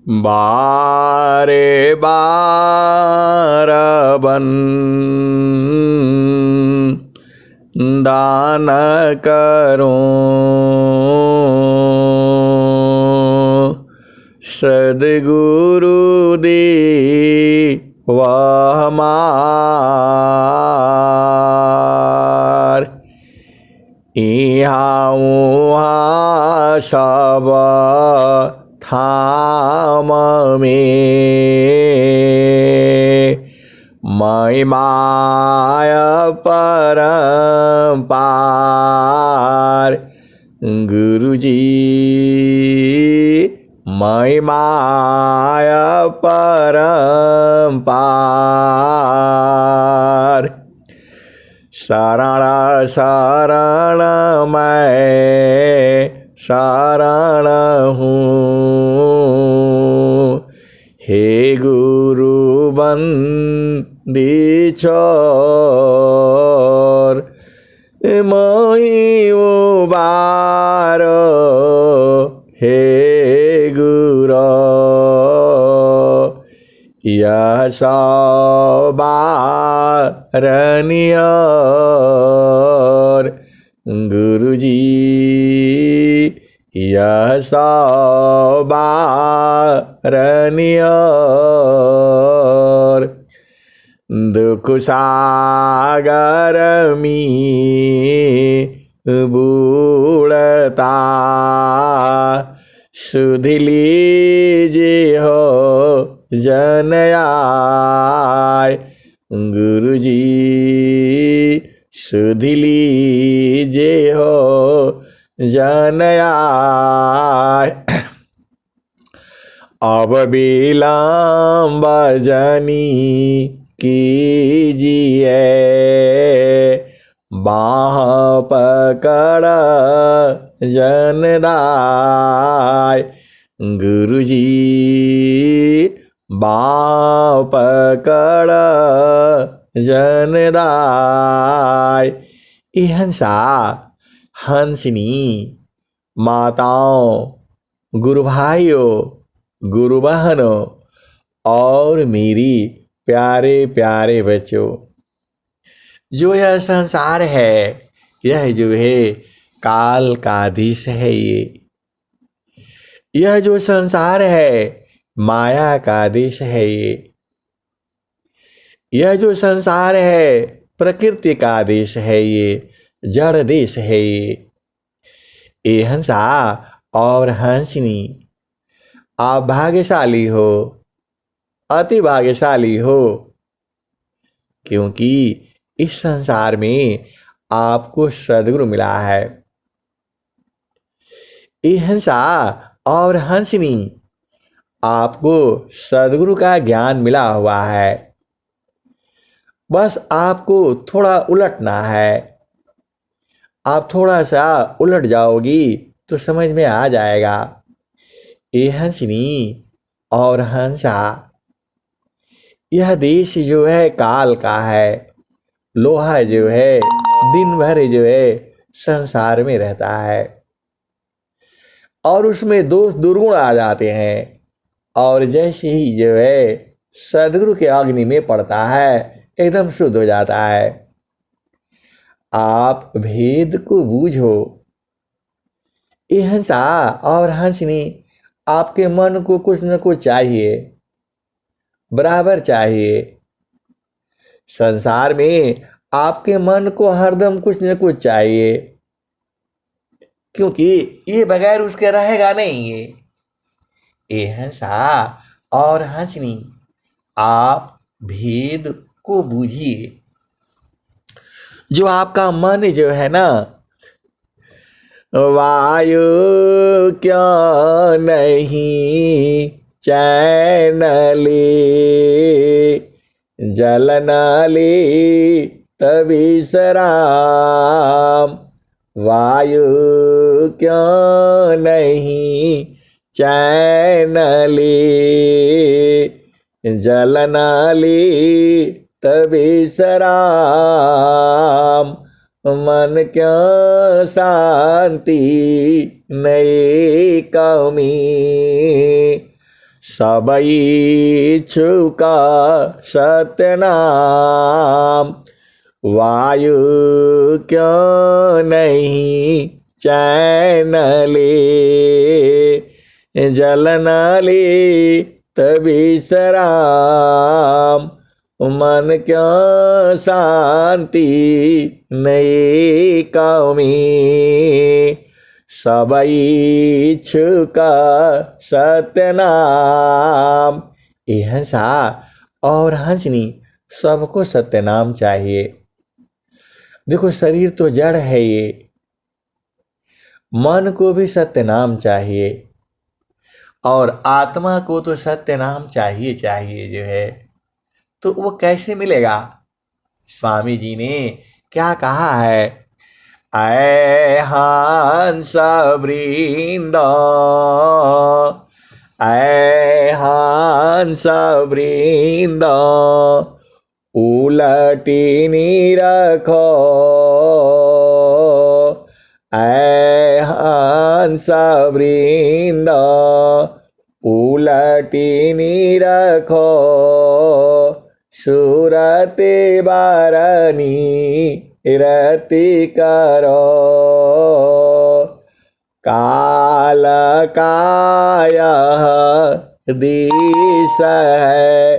बारे बार दान करो सद्गुरु दे वह हमार इहाँ उहाँ सब थाम में महिमाया परम्पार गुरुजी महिमाया परम्पार शरण शरण मैं शरण हूँ हे गुरु बंदी छोर मोहि उबारो हे गुरु यह सवारनियर गुरुजी यह सवारनियर दुख सागर में बूढ़ता सुध लीजिए हो जन आय गुरुजी सुध लीजिए हो जन आय अब विलम्ब जनी कीजिए बाह पकड़ जनदाय गुरुजी बाह पकड़ जनदाय हंसा हंसिनी माताओं गुरु भाइयों गुरु बहनों और मेरी प्यारे प्यारे बच्चों जो यह संसार है यह जो है काल का देश है यह जो संसार है माया का देश है यह जो संसार है प्रकृति का देश है जड़ देश है ये हंसा और हंसिनी आप भाग्यशाली हो अति भाग्यशाली हो क्योंकि इस संसार में आपको सद्गुरु मिला है ये हंसा और हंसिनी आपको सद्गुरु का ज्ञान मिला हुआ है बस आपको थोड़ा उलटना है आप थोड़ा सा उलट जाओगी तो समझ में आ जाएगा ये हंसिनी और हंसा यह देश जो है काल का है लोहा जो है दिन भर जो है संसार में रहता है और उसमें दोष दुर्गुण आ जाते हैं और जैसे ही जो है सद्गुरु के अग्नि में पड़ता है एकदम शुद्ध हो जाता है आप भेद को बूझो ये हंसा और हंसनी आपके मन को कुछ न कुछ चाहिए बराबर चाहिए संसार में आपके मन को हरदम कुछ न कुछ चाहिए क्योंकि ये बगैर उसके रहेगा नहीं ये हंसा और हंसनी आप भेद को बूझिए जो आपका मन जो है ना वायु क्या नहीं चैन ले जल न ले तभी सराम वायु क्या नहीं चैन ले जल न ले तभी सराम मन क्या शांति नए कमी सबई छुका सतनाम। वायु क्यों नहीं चैन ले, जल न ले तभी सराम। मन क्यों शांति नहीं कामी, सबई छुका सत्यनाम। ये हंसा और हंसनी सबको सत्यनाम चाहिए। देखो शरीर तो जड़ है ये, मन को भी सत्यनाम चाहिए और आत्मा को तो सत्यनाम चाहिए चाहिए जो है। तो वो कैसे मिलेगा? स्वामी जी ने क्या कहा है? ऐ हंस वृंद, ऐ हंस वृंद, उलटी निरखो। ऐ हंस वृंद, उलटी निरखो। सुरति बारनी रति करो, काल काय दिश है।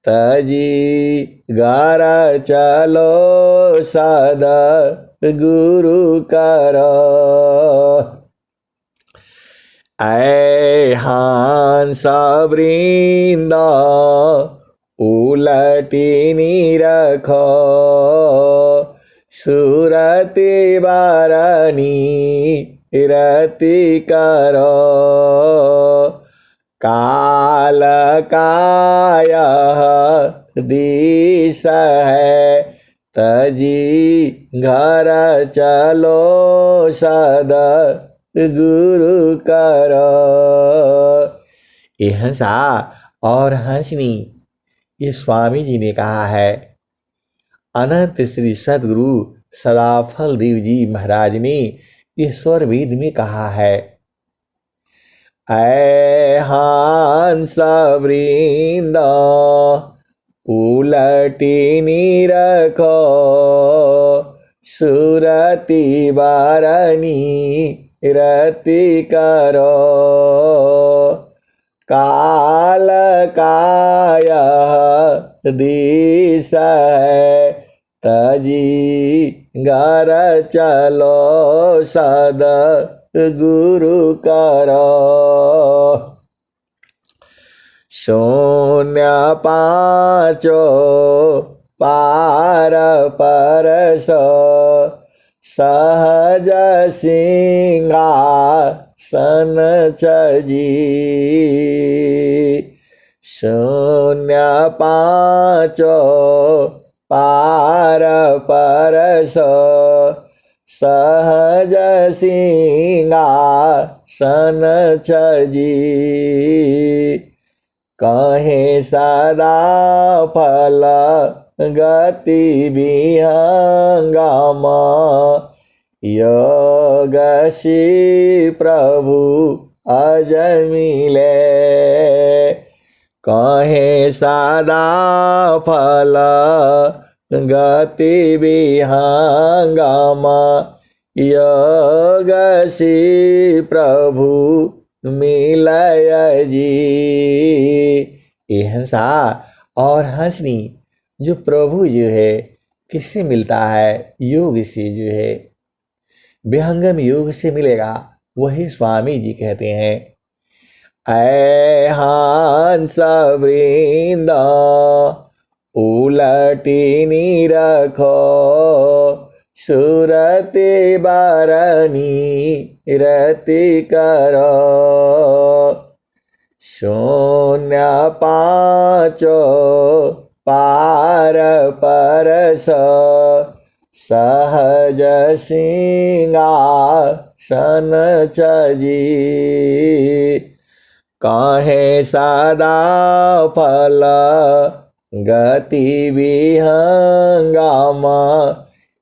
तजी घर चलो सद गुरु करो। ऐ हंस वृंद, उलटी निरखो। सुरति बारनी रति करो, काल काय दिश है। तजी घर चलो सद गुरु करो। ये हंसा और हंसनी ये स्वामी जी ने कहा है। अनंत श्री सदगुरु सदाफल देव जी महाराज ने ईश्वर वेद में कहा है। ऐ हंस वृंद, उलटी निरखो। सुरति बारनी रति करो, काल काय दिश है। तजी घर चलो सद गुरु करो। शून्य पाँचो पार परस, सहज सिंहासन चजी। शून्य पाँचो पार परस, सहज सिंहासन चजी। कहे सदा फल गति विहंगम, योग श्री प्रभु अज मिले। कहे सदा फल गति विहंगम, योग श्री प्रभु मिलय जी। ये हंसा और हंसनी जो प्रभु जो है किससे मिलता है? योग से जो है, विहंगम योग से मिलेगा। वही स्वामी जी कहते हैं। ऐ हंस वृंद, उलटी निरखो। सुरति बारनी रति करो, शून्य पाँचो पार परस, सहज सिंहासन चजी। कहे सदा फल गति विहंगम,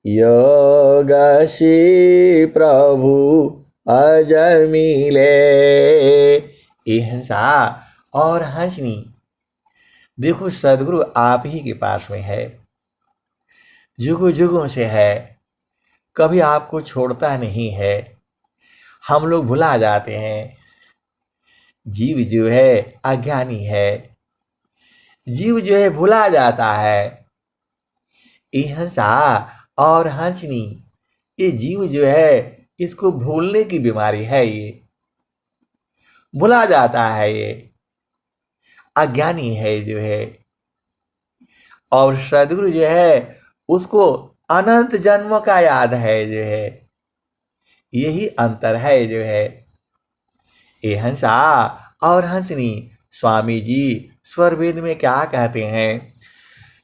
योग श्री प्रभु अज मिले। ये हंसा और हंसनी। देखो सदगुरु आप ही के पास में है, जुगों जुगों से है, कभी आपको छोड़ता नहीं है। हम लोग भुला जाते हैं। जीव जो है अज्ञानी है, जीव जो है भुला जाता है। ये हंसा और हंसनी, ये जीव जो है इसको भूलने की बीमारी है, ये भुला जाता है, ये अज्ञानी है जो है। और सदगुरु जो है उसको अनंत जन्मों का याद है जो है। यही अंतर है जो है। ये हंसा और हंसनी, स्वामी जी स्वरवेद में क्या कहते हैं?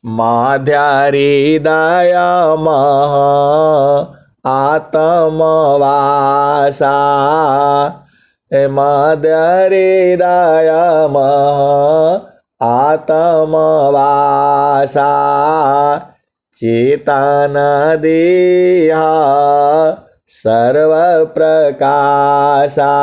माध्यारे दया महा आत्मवासा, माध्यारे दया महा आत्मवासा, चेतन देहा सर्व प्रकाशा।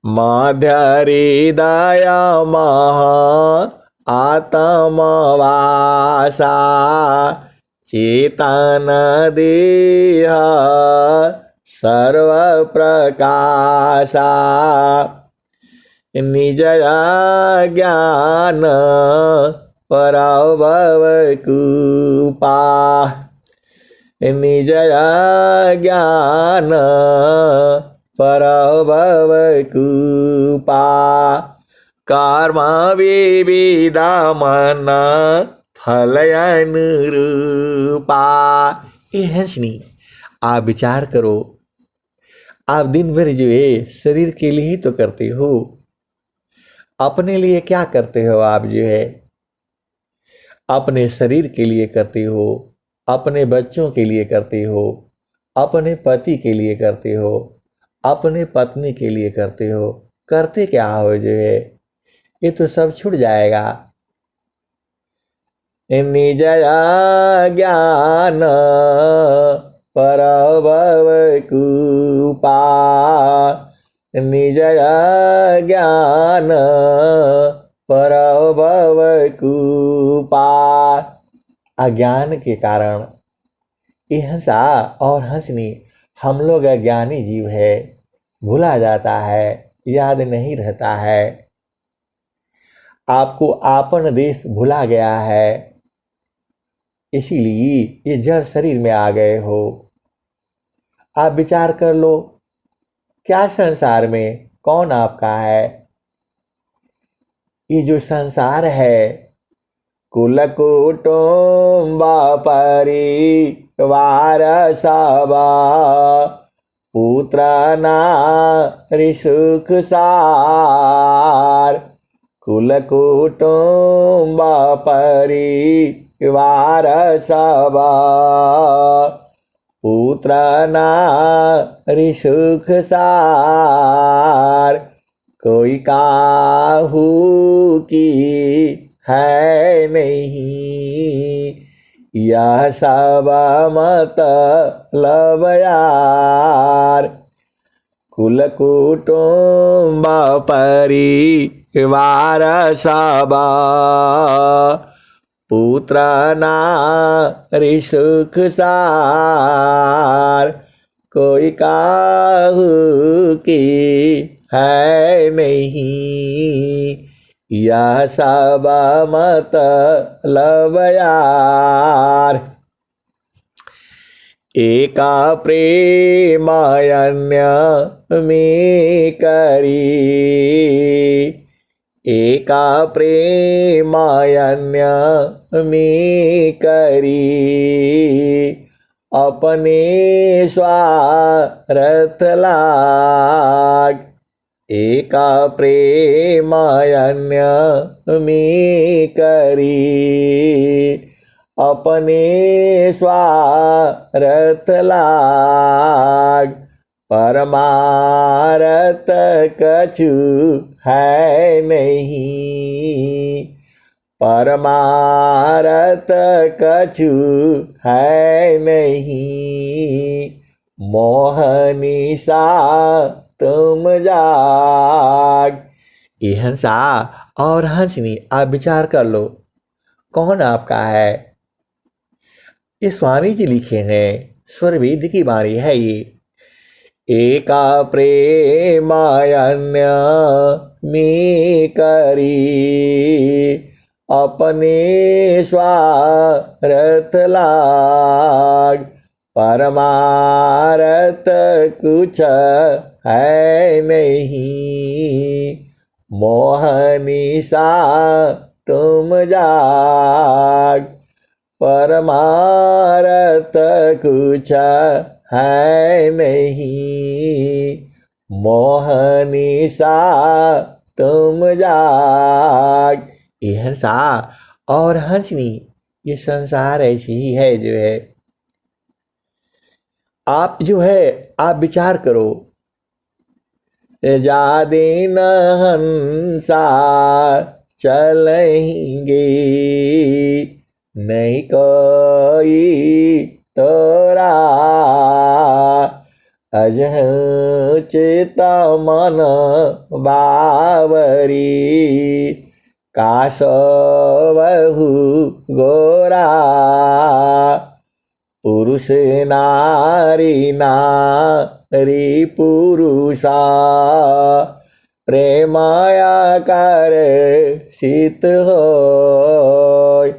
माध्यारे दया महा आत्मवासा, चेतन देह सर्व प्रकाशा। निज ज्ञान पराभव कृपा, निज ज्ञान पराभव कृपा। कर्म विविध मन फलयन रूपा। ये हंसनी, आप विचार करो, आप दिन भर जो है शरीर के लिए ही तो करते हो। अपने लिए क्या करते हो? आप जो है अपने शरीर के लिए करते हो, अपने बच्चों के लिए करते हो, अपने पति के लिए करते हो, अपने पत्नी के लिए करते हो। करते क्या हो जो है? ये तो सब छूट जाएगा। निज ज्ञान पराभव कृपा, निज ज्ञान पराभव कृपा। अज्ञान के कारण ये हंसा और हंसनी, हम लोग अज्ञानी जीव है, भूला जाता है, याद नहीं रहता है। आपको आपन देश भुला गया है, इसीलिए ये जड़ शरीर में आ गए हो। आप विचार कर लो, क्या संसार में कौन आपका है? ये जो संसार है, कुल कुटुंब परिवार सब, पुत्र नारी सुख सार। कुल कुटुंब परिवार सब, पुत्र नारी सुख सार। कोई काहू की है नहीं, यह सब मतलब यार। कुल कुटुंब परिवार सब, पुत्र नारी सुख सार। कोई काहू की है नहीं, यह सब मतलब यार। एका प्रेम अन्य में करी, एका प्रेम अन्य में करी। अपने स्वार्थ लाग, एका प्रेम अन्य में करी। अपने स्वार्थ लाग, परमारथ कछु है नहीं, परमारथ कछु है नहीं। मोह निशा तुम जाग, ये हंसा और हंसनी, आप विचार कर लो कौन आपका है। ये स्वामी जी लिखे हैं, स्वरवेद की वाणी है ये। एका प्रेमायन्य में करी, अपने स्वार्थ लाग, परमारथ कुछ है नहीं, मोहनिशा तुम जाग, परमारथ कुछ है नहीं, मोहनिशा तुम जाग। ये हंसा और हंसनी, ये संसार ऐसी ही है जो है। आप जो है आप विचार करो, जादे न हंसा चलेंगे, नहीं कोई तोरा, अजह चेता मन बावरी, काश बहु गोरा, पुरुष नारी नारी पुरुषा, प्रेमाया कर शीत होय,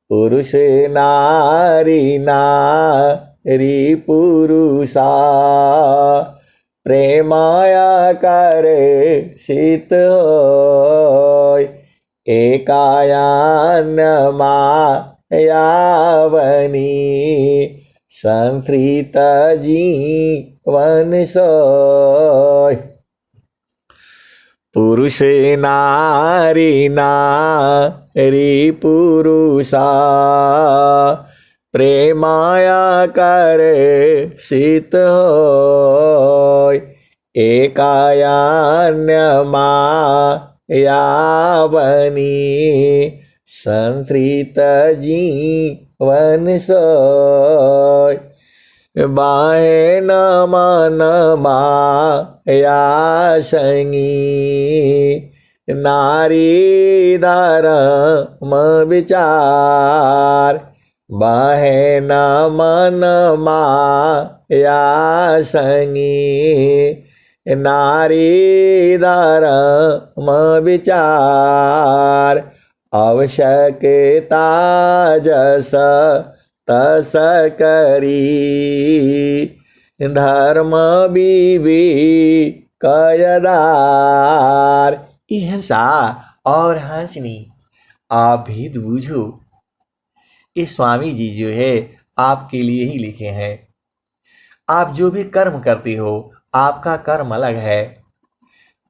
पुरुष नारी नारी पुरुषा, प्रेमाया कर शीत होय, एकायान मायावनी, संस्कृत जीवन सोय, पुरुष नारी नारी पुरुषा, प्रेमाया कर शीत होय, एकायान्य मायावनी, संस्कृत जीवन सोय, बाहे न मन माया संगी, नारी धर्म विचार, बाहे न मन माया संगी, नारी धर्म विचार, आवश्यकता जस तस करी, धर्म बीवी कयदार। ये हंसा और हंसनी, आप भी तो बूझो, ये स्वामी जी जो है आपके लिए ही लिखे हैं। आप जो भी कर्म करते हो, आपका कर्म अलग है,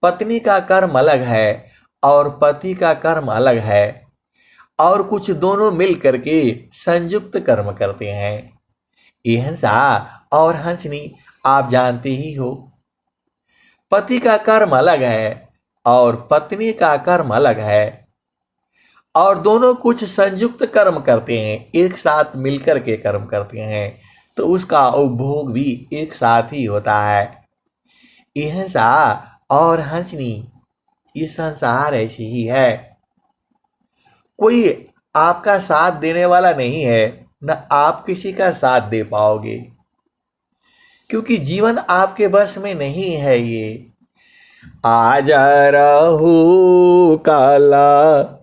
पत्नी का कर्म अलग है और पति का कर्म अलग है, और कुछ दोनों मिल करके संयुक्त कर्म करते हैं। ये हंसा और हंसनी आप जानते ही हो, पति का कर्म अलग है और पत्नी का कर्म अलग है, और दोनों कुछ संयुक्त कर्म करते हैं, एक साथ मिलकर के कर्म करते हैं, तो उसका उपभोग भी एक साथ ही होता है। ये हंसा और हंसनी, ये संसार ऐसी ही है, कोई आपका साथ देने वाला नहीं है, न आप किसी का साथ दे पाओगे, क्योंकि जीवन आपके बस में नहीं है। ये आज रहू कल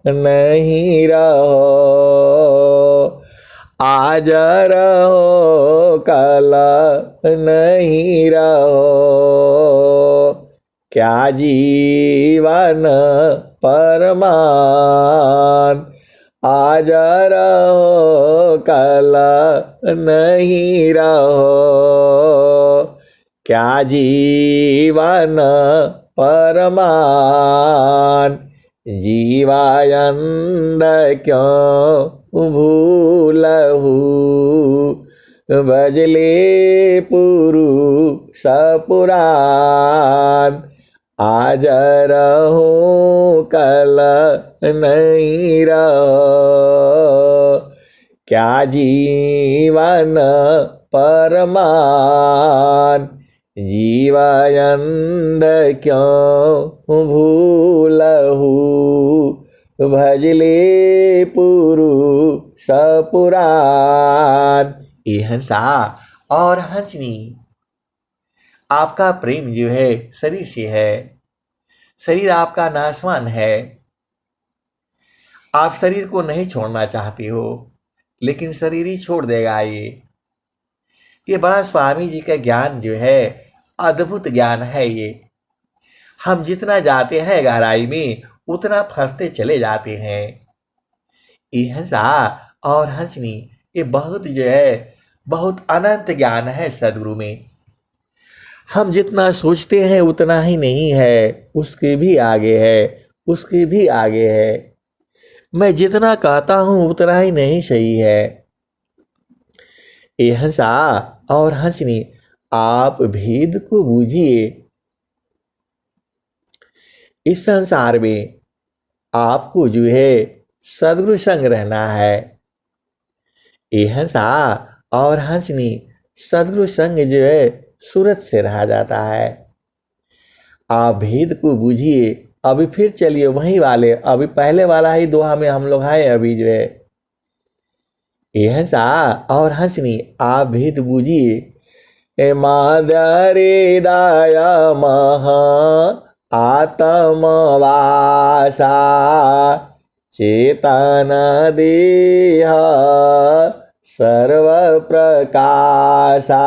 नहीं रहो, आज रहो कल नहीं रहो, क्या जीवन परमान, आज रहो कल नहीं रहो, क्या जीवन परमान, जीवायंद क्यों भूलहू, भजले पुरुष पुराण, आज रहो कल नहीं रहो, क्या जीवन परमान, जीवायंद क्यों भूलहू। भजले पुरुष पुराण। ये हंसा और हंसनी, आपका प्रेम जो है शरीर से है। शरीर आपका नाशवान है, आप शरीर को नहीं छोड़ना चाहते हो, लेकिन शरीर ही छोड़ देगा। ये बड़ा स्वामी जी का ज्ञान जो है अद्भुत ज्ञान है। ये हम जितना जाते हैं गहराई में उतना फंसते चले जाते हैं। ये हंसा और हंसनी, ये बहुत जो है बहुत अनंत ज्ञान है सदगुरु में। हम जितना सोचते हैं उतना ही नहीं है, उसके भी आगे है, उसके भी आगे है। मैं जितना कहता हूं उतना ही नहीं सही है। ये हंसा और हंसनी, आप भेद को बूझिए। इस संसार में आपको जो है सदगुरु संग रहना है। ये हंसा और हंसनी, सदगुरु संग जो है सूरत से रहा जाता है। आप भेद को बूझिए। अभी फिर चलिए वही वाले, अभी पहले वाला ही दोहा में हम लोग हैं अभी जो है। ये हंसा और हंसनी, आप भेद बूझिए। मादरे दाया महा आत्मवासा चेतन देह सर्व प्रकाशा।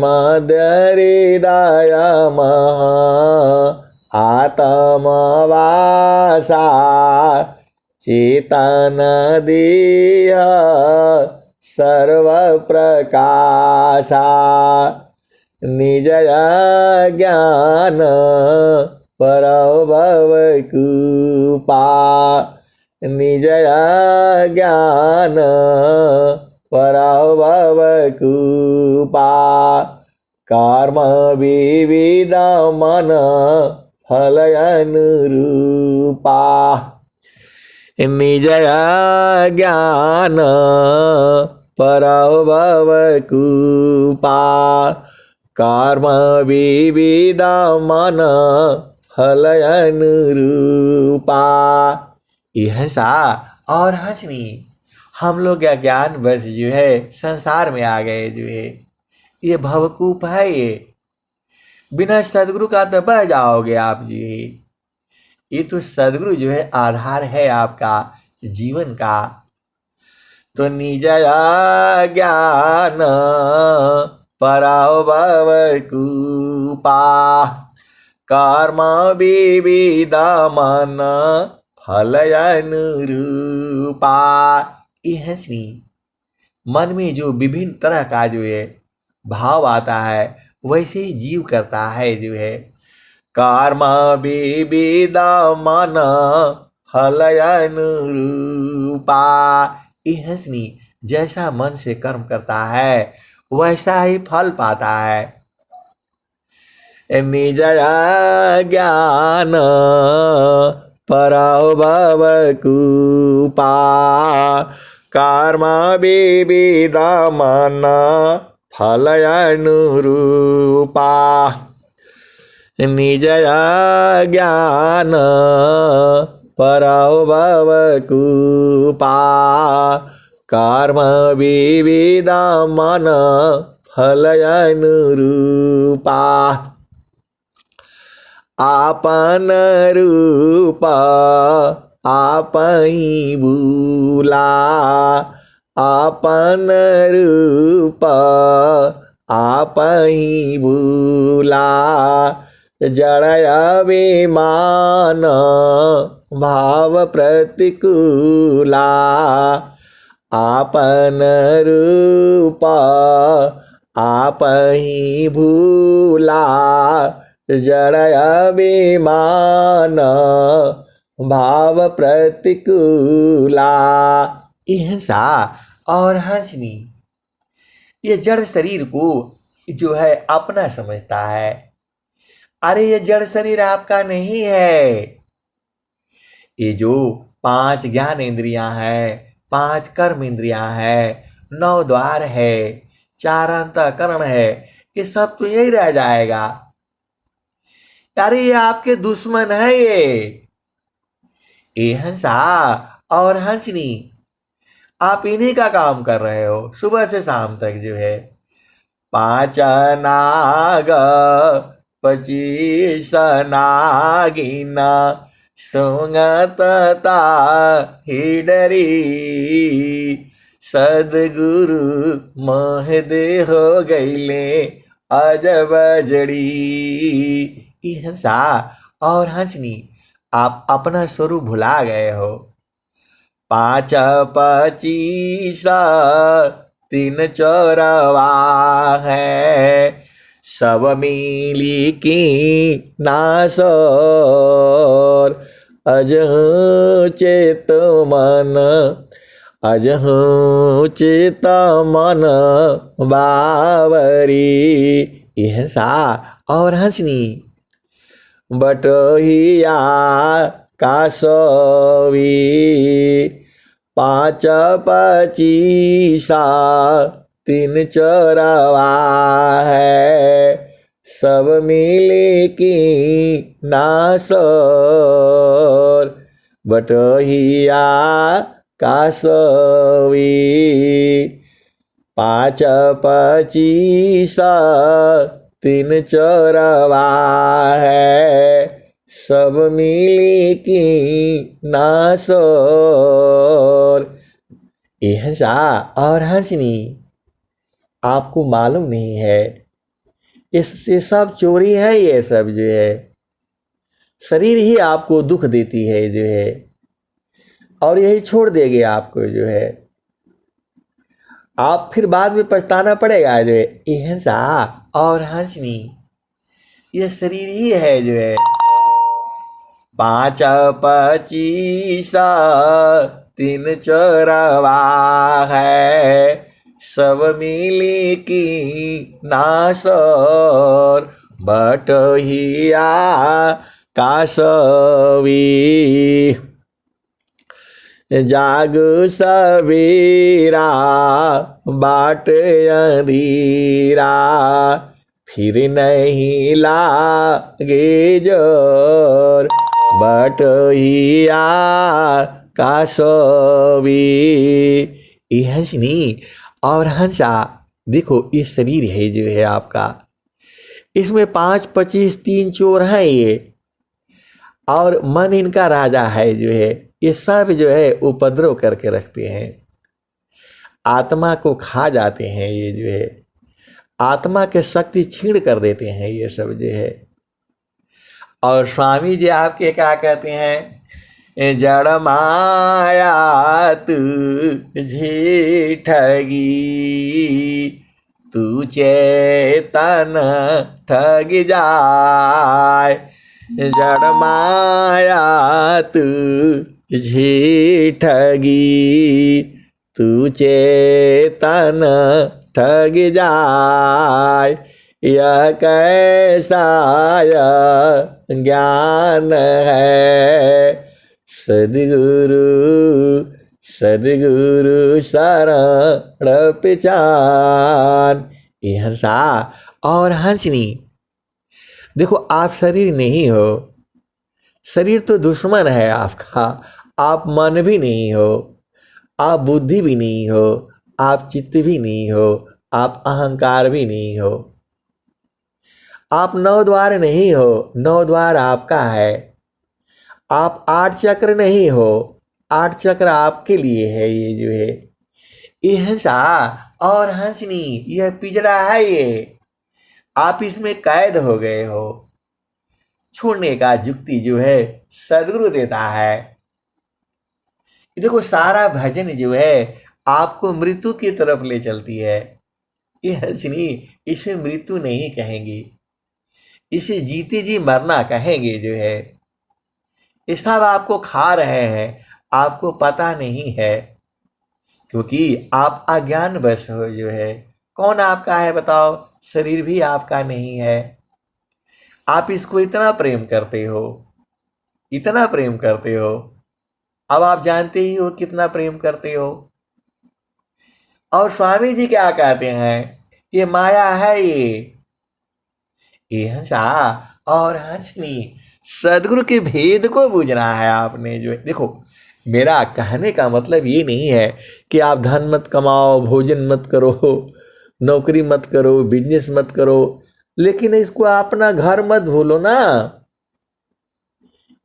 मदहृदय महा आत्मवासा चेतन देह सर्व प्रकाशा। निज ज्ञान परभव कृपा। निज ज्ञान परभव कृपा। कर्म विविध मन फल अनुरूपा। निज ज्ञान परभव कृपा। कर्म विविध मन फल अनुरूपा। ये हंसा और हंसनी, हम लोग का ज्ञान बस जो है संसार में आ गए जो है। ये भवकूप है। बिना सदगुरु का तो बह जाओगे आप जो है। ये तो सदगुरु जो है आधार है आपका जीवन का। तो निज ज्ञान परभव कृपा। कर्म विविध मन फल अनुरूपा। ये हंसनी, मन में जो विभिन्न तरह का जो है भाव आता है वैसे ही जीव करता है जो है। कर्म विविध मन फल अनुरूपा। ये हंसनी, जैसा मन से कर्म करता है वैसा ही फल पाता है। निज ज्ञान परभव कृपा। कर्म विविध मन फल अनुरूपा। निज ज्ञान परभव कृपा। कर्म विविध मन फल अनुरूपा। आपन रूप आपहि भूला। आपन रूप आपहि भूला। जड़ अभिमान भाव प्रतिकूला। आपन रूप आपहि भूला। जड़ अभिमान भाव प्रतिकूला। हिंसा और हंसनी, ये जड़ शरीर को जो है अपना समझता है। अरे ये जड़ शरीर आपका नहीं है। ये जो 5 ज्ञान इंद्रियां हैं, 5 कर्म इंद्रियां हैं, 9 द्वार है, 4 अंतःकरण है, ये सब तो यही रह जाएगा। अरे ये आपके दुश्मन है। ए हंसा और हंसनी, आप इन्हीं का काम कर रहे हो सुबह से शाम तक जो है। पांच नाग 25 नागिना सुंगतता हिडरी, सदगुरु महदे हो गईले अजब जड़ी। ई हंसा और हंसनी, आप अपना स्वरूप भुला गए हो। 5 25 3 चौरवा है, सब मिली की नासोर, अजहू चेत मन, अजहू चित मन बावरी। यह सा और हंसनी, बटोहिया कासवी 5 25 3 चौरवा है, सब मिली की नासोर, बटोहिया कासवी 5 25 3 चौरवा है, सब मिली की नासोर। ये हंसा और हंसनी, आपको मालूम नहीं है इससे सब चोरी है। ये सब जो है शरीर ही आपको दुख देती है जो है, और यही छोड़ देगी आपको जो है। आप फिर बाद में पछताना पड़ेगा जो है। ये हंसा और हंसनी, ये शरीर ही है जो है। 5 25 3 चौरवा है, सब मिली की नासोर, बटोहिया कासवी। जाग सवेरा बाट अंधीरा, फिर नहीं लागे जोर, बटोहिया कासवी। ये हंसनी और हंसा, देखो ये शरीर है जो है आपका, इसमें 5 25 3 चोर हैं ये, और मन इनका राजा है जो है। ये सब जो है उपद्रव करके रखते हैं, आत्मा को खा जाते हैं ये जो है, आत्मा के शक्ति छीण कर देते हैं ये सब जो है। और स्वामी जी आपके क्या कहते हैं, जड़ माया तुझे ठगी, तू चेतन ठग जाए, जड़ माया तुझे ठगी, तू चेतन ठग जाए, यह कैसा ज्ञान है, सद्गुरु सद्गुरु शरण पहचान। ये हंसा और हंसनी, देखो आप शरीर नहीं हो, शरीर तो दुश्मन है आपका। आप मन भी नहीं हो, आप बुद्धि भी नहीं हो, आप चित्त भी नहीं हो, आप अहंकार भी नहीं हो, आप 9 द्वार नहीं हो, 9 द्वार आपका है। आप 8 चक्र नहीं हो, 8 चक्र आपके लिए है ये जो है। ये हंसा और हंसनी, यह पिंजरा है ये, आप इसमें कैद हो गए हो। छोड़ने का युक्ति जो है सदगुरु देता है। देखो सारा भजन जो है आपको मृत्यु की तरफ ले चलती है। ये हंसनी, इसे मृत्यु नहीं कहेंगे, इसे जीते जी मरना कहेंगे जो है। ये सब आपको खा रहे हैं, आपको पता नहीं है, क्योंकि आप अज्ञान बस हो जो है। कौन आपका है बताओ, शरीर भी आपका नहीं है। आप इसको इतना प्रेम करते हो, इतना प्रेम करते हो, अब आप जानते ही हो कितना प्रेम करते हो। और स्वामी जी क्या कहते हैं, ये माया है ये हंसा और हंसनी, सदगुरु के भेद को बूझना है आपने जो है। देखो, मेरा कहने का मतलब ये नहीं है कि आप धन मत कमाओ, भोजन मत करो, नौकरी मत करो, बिजनेस मत करो, लेकिन इसको अपना घर मत भूलो ना।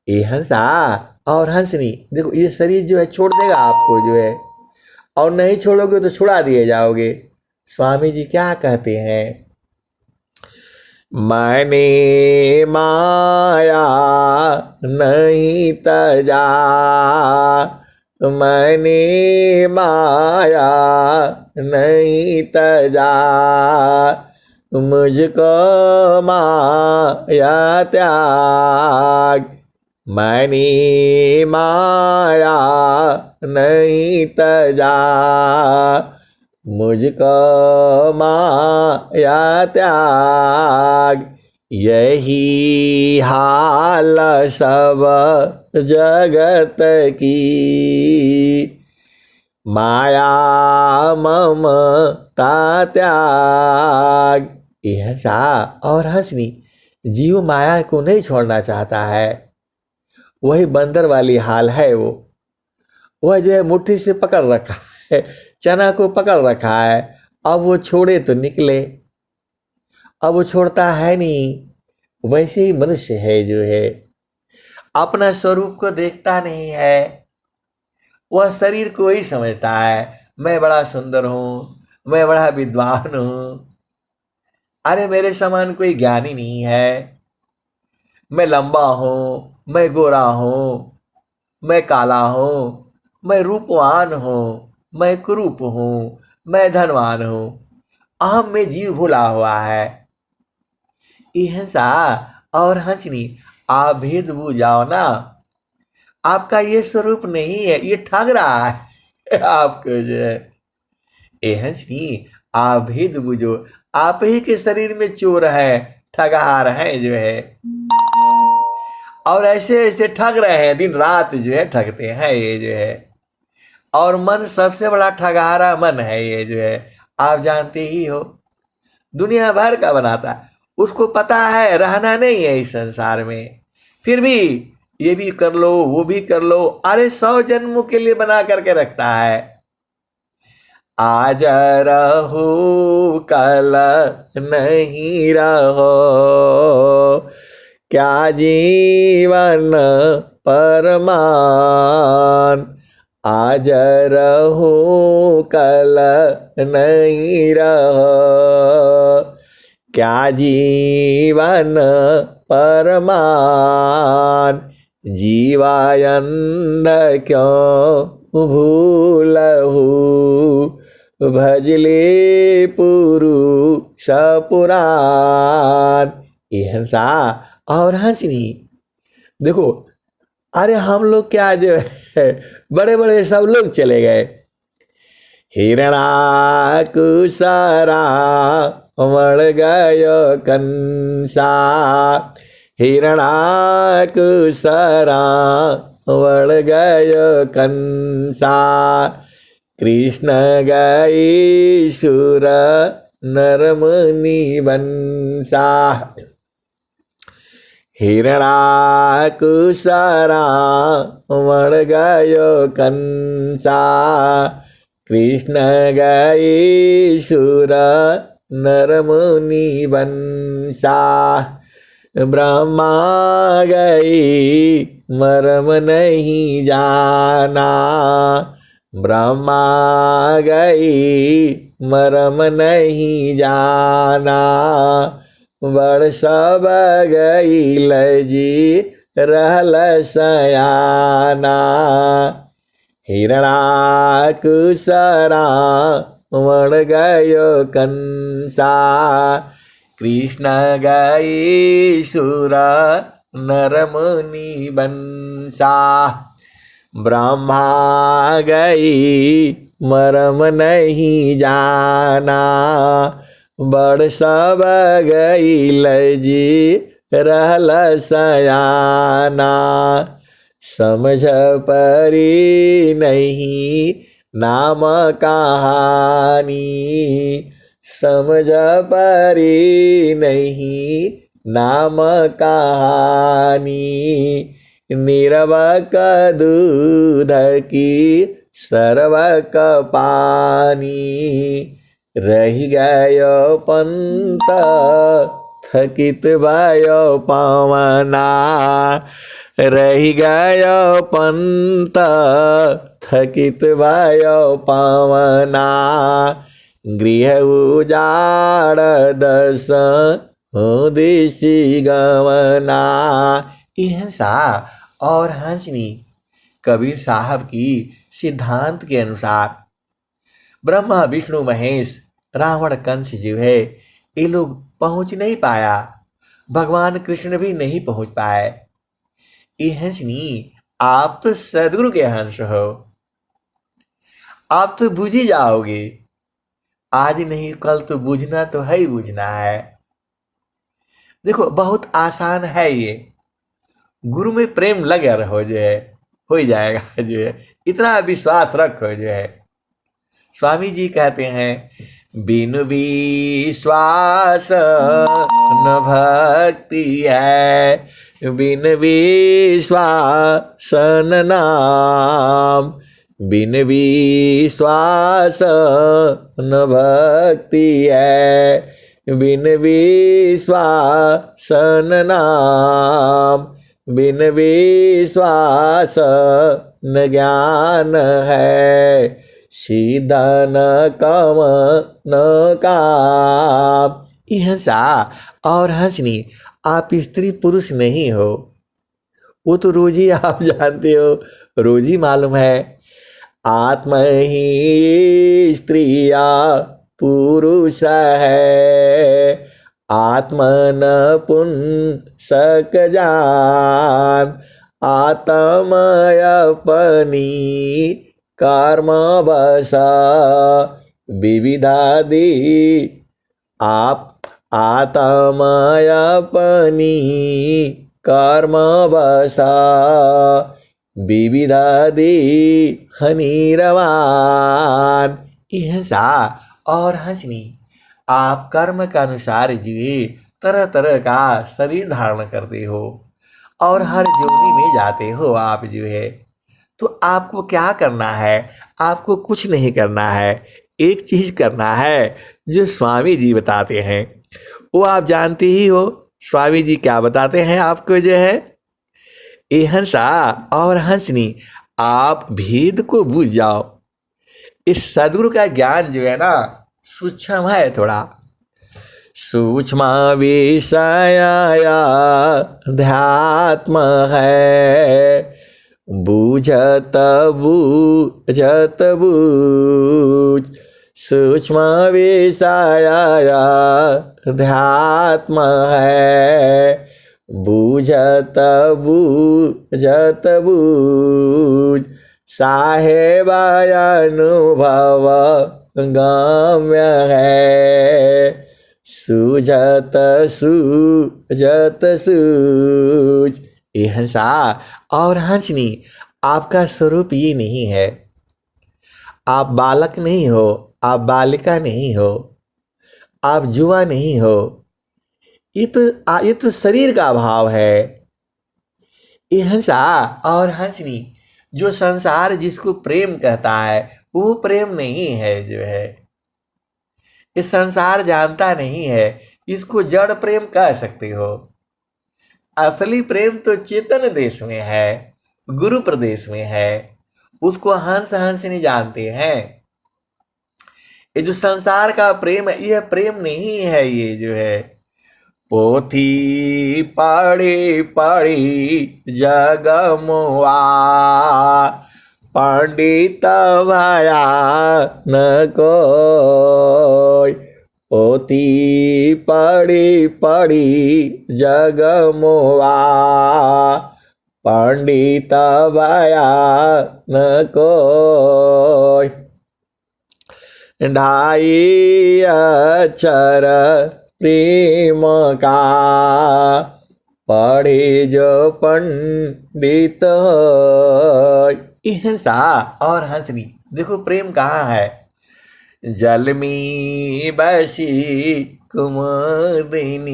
ये हंसा और हंसनी, देखो ये शरीर जो है छोड़ देगा आपको जो है, और नहीं छोड़ोगे तो छुड़ा दिए जाओगे। स्वामी जी क्या कहते हैं, मैंने माया नहीं तजा, मैंने माया नहीं तजा, मुझको माया त्याग, मैंने माया नहीं तजा, मुझको माया त्याग, यही हाल सब जगत की, माया ममता त्याग। ये हंसा और हंसनी, जीव माया को नहीं छोड़ना चाहता है, वही बंदर वाली हाल है। वह जो है मुट्ठी से पकड़ रखा है, चना को पकड़ रखा है, अब वो छोड़े तो निकले, अब वो छोड़ता है नहीं। वैसे ही मनुष्य है जो है, अपना स्वरूप को देखता नहीं है, वह शरीर को ही समझता है मैं बड़ा सुंदर हूं, मैं बड़ा विद्वान हूं, अरे मेरे समान कोई ज्ञानी नहीं है, मैं लंबा हूं, मैं गोरा हूं, मैं काला हूं, मैं रूपवान हूं, मैं कुरूप हूं, मैं धनवान हूं। अहम में जीव भुला हुआ है। ये हंसा और हंसनी, आप भेद बूझ जाओ ना, आपका ये स्वरूप नहीं है, ये ठग रहा है आपको जो है। ये हंसनी, आप भेद बूझो, आप ही के शरीर में चोर है, ठगहार है जो है, और ऐसे ऐसे ठग रहे हैं, दिन रात जो है ठगते हैं ये जो है। और मन सबसे बड़ा ठगहारा मन है ये जो है, आप जानते ही हो, दुनिया भर का बनाता है, उसको पता है रहना नहीं है इस संसार में, फिर भी ये भी कर लो वो भी कर लो, अरे 100 जन्मों के लिए बना करके रखता है। आज रहो कल नहीं रहो, क्या जीवन परमान, आज रहो कल नहीं रहो, क्या जीवन परमान, जीवायन्न क्यों भूलहु, भजले पुरुष पुराण। ये हंसा और हंसनी, देखो अरे हम लोग क्या जो है, बड़े बड़े सब लोग चले गए, हिरणाकुसरा मर गयो कंसा, हिरणाकुसरा मर गयो कंसा, कृष्ण गई सुर नर मुनि बंसा, हिरणाकुसरा मर गयो कंसा, कृष्ण गई सुर नर मुनि बंसा, ब्रह्मा गई मर्म नहीं जाना, ब्रह्मा गई मर्म नहीं जाना, बड़ सब गई लजी रहल सयाना, हिरणाकुसरा मर गयो कंसा, कृष्ण गई सुर नर मुनि बंसा, ब्रह्मा गई मर्म नहीं जाना, बड़ सब गई लजी रहल सयाना, समझ परी नहीं नाम कहानी, समझ परी नहीं नाम कहानी, निरवक दूध की सरवक पानी। रही गयो पंत थकित भयो पवना, रही गयो पंत थकित भयो पवना। गृह उजाड़ दस दिशि गमना। अहिंसा और हंसनी कबीर साहब की सिद्धांत के अनुसार ब्रह्मा विष्णु महेश रावण कंस जो है ये लोग पहुंच नहीं पाया, भगवान कृष्ण भी नहीं पहुंच पाए। ये हंसनी आप तो सदगुरु के हंस हो, आप तो बुझ ही जाओगे। आज नहीं कल तो बुझना तो है ही बुझना है। देखो बहुत आसान है ये, गुरु में प्रेम लगे रहो जो है हो ही जाएगा जो है, इतना विश्वास रखो जो है। स्वामी जी कहते हैं बिन विश्वास न भक्ति है, बिन विश्वास न नाम, बिन विश्वास न भक्ति है, बिन विश्वास न नाम, बिन विश्वास न ज्ञान है, सीधा न काम न काम। अहिंसा और हंसनी आप स्त्री पुरुष नहीं हो, वो तो रोज ही आप जानते हो, रोज ही मालूम है। आत्म ही स्त्रिया पुरुष है, आत्मन पुंसक जान, आत्मय अपनी कर्म बसा विविधादि। आप आत्मय अपनी कर्म बसा विविधादि हनीरवान। अहिंसा और हंसनी आप कर्म के अनुसार जिए, तरह तरह का शरीर धारण करते हो और हर जोनी में जाते हो आप जो है। तो आपको क्या करना है? आपको कुछ नहीं करना है, एक चीज करना है जो स्वामी जी बताते हैं, वो आप जानते ही हो। स्वामी जी क्या बताते हैं आपको जो है, अहिंसा और हंसनी आप भेद को बुझ जाओ। इस सदगुरु का ज्ञान जो है ना सूक्ष्म है थोड़ा, सूक्ष्म विषय अध्यात्म है, बूझत बूझत बूझ। सूक्ष्म विषय अध्यात्म है, बूझत बूझत बूझ। साहेब अनुभव गम्य है, सूझत सूझत सूझ। अहिंसा और हंसनी आपका स्वरूप ये नहीं है। आप बालक नहीं हो, आप बालिका नहीं हो, आप युवा नहीं हो। ये तो शरीर का भाव है। अहिंसा और हंसनी जो संसार जिसको प्रेम कहता है वो प्रेम नहीं है जो है। इस संसार जानता नहीं है, इसको जड़ प्रेम कह सकते हो। असली प्रेम तो चेतन देश में है, गुरु प्रदेश में है, उसको हंस हंस नहीं जानते हैं। ये जो संसार का प्रेम है यह प्रेम नहीं है, ये जो है पोथी पढ़ी पढ़ी जगमुआ, पंडित भया न कोई। पोथी पढ़ी पढ़ी जगमुआ, पंडित भया न कोई। ढाई अक्षर प्रेम का, पढ़े जो पंडित होय। अहिंसा और हंसनी देखो प्रेम कहाँ है। जल में बसी कुमुदिनी,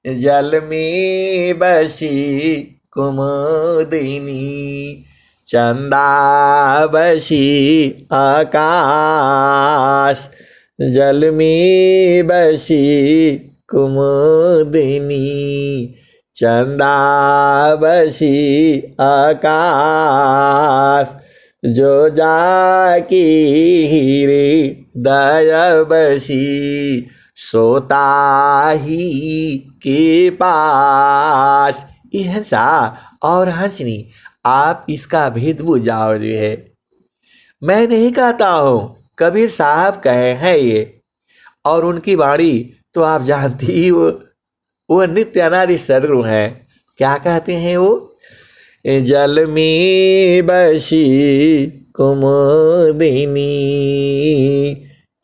जल में बसी कुमुदिनी, चंदा बसी आकाश, जल में बसी कुमुदिनी, चंदा बसी आकाश, जो जाकी हीरे दया बसी, सोता ही के पास। ये हंसा और हंसनी, आप इसका भेद बुझ जाओ जो है। मैं नहीं कहता हूं, कबीर साहब कहे हैं ये, और उनकी वाणी तो आप जानती ही, वो नित्य अनादि सदगुरु हैं। क्या कहते हैं वो? जल में बसी कुमुदिनी,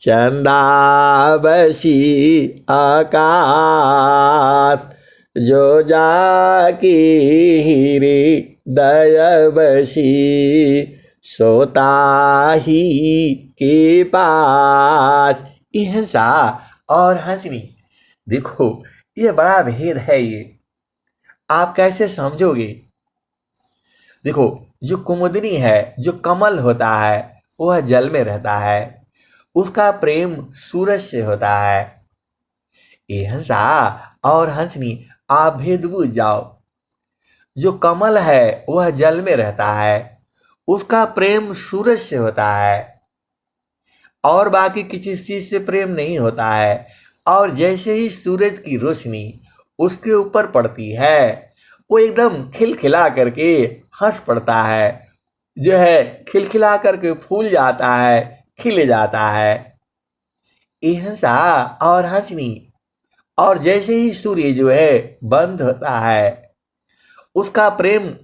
चंदा बसी आकाश, जो जाकी हीरे दया बसी, सोता ही के पास। ये हंसा और हंसनी, देखो ये बड़ा भेद है। ये आप कैसे समझोगे? देखो, जो कुमुदिनी है, जो कमल होता है, वह जल में रहता है, उसका प्रेम सूरज से होता है। ये हंसा और हंसनी, आप भेद बुझ जाओ। जो कमल है वह जल में रहता है, उसका प्रेम सूरज से होता है, और बाकी किसी चीज से प्रेम नहीं होता है। और जैसे ही सूरज की रोशनी उसके ऊपर पड़ती है, वो एकदम खिलखिला करके हंस पड़ता है, जो है खिलखिला करके फूल जाता है, खिल जाता है। ये हंसा और हंसनी। और जैसे ही सूर्य जो है बंद होता है, उसका प्रेम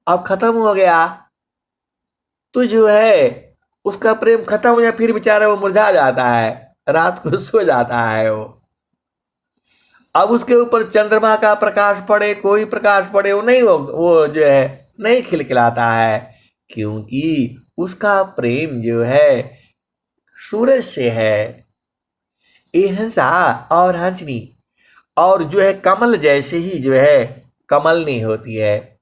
अब खत्म हो गया, तो जो है उसका प्रेम खत्म हो जाए, फिर बेचारा वो मुरझा जाता है, रात को सो जाता है वो। अब उसके ऊपर चंद्रमा का प्रकाश पड़े, कोई प्रकाश पड़े, वो नहीं, वो जो है नहीं खिलखिलाता है, क्योंकि उसका प्रेम जो है सूरज से है। ये हंसा और हंसनी। और जो है कमल जैसे ही जो है कमलनी होती है।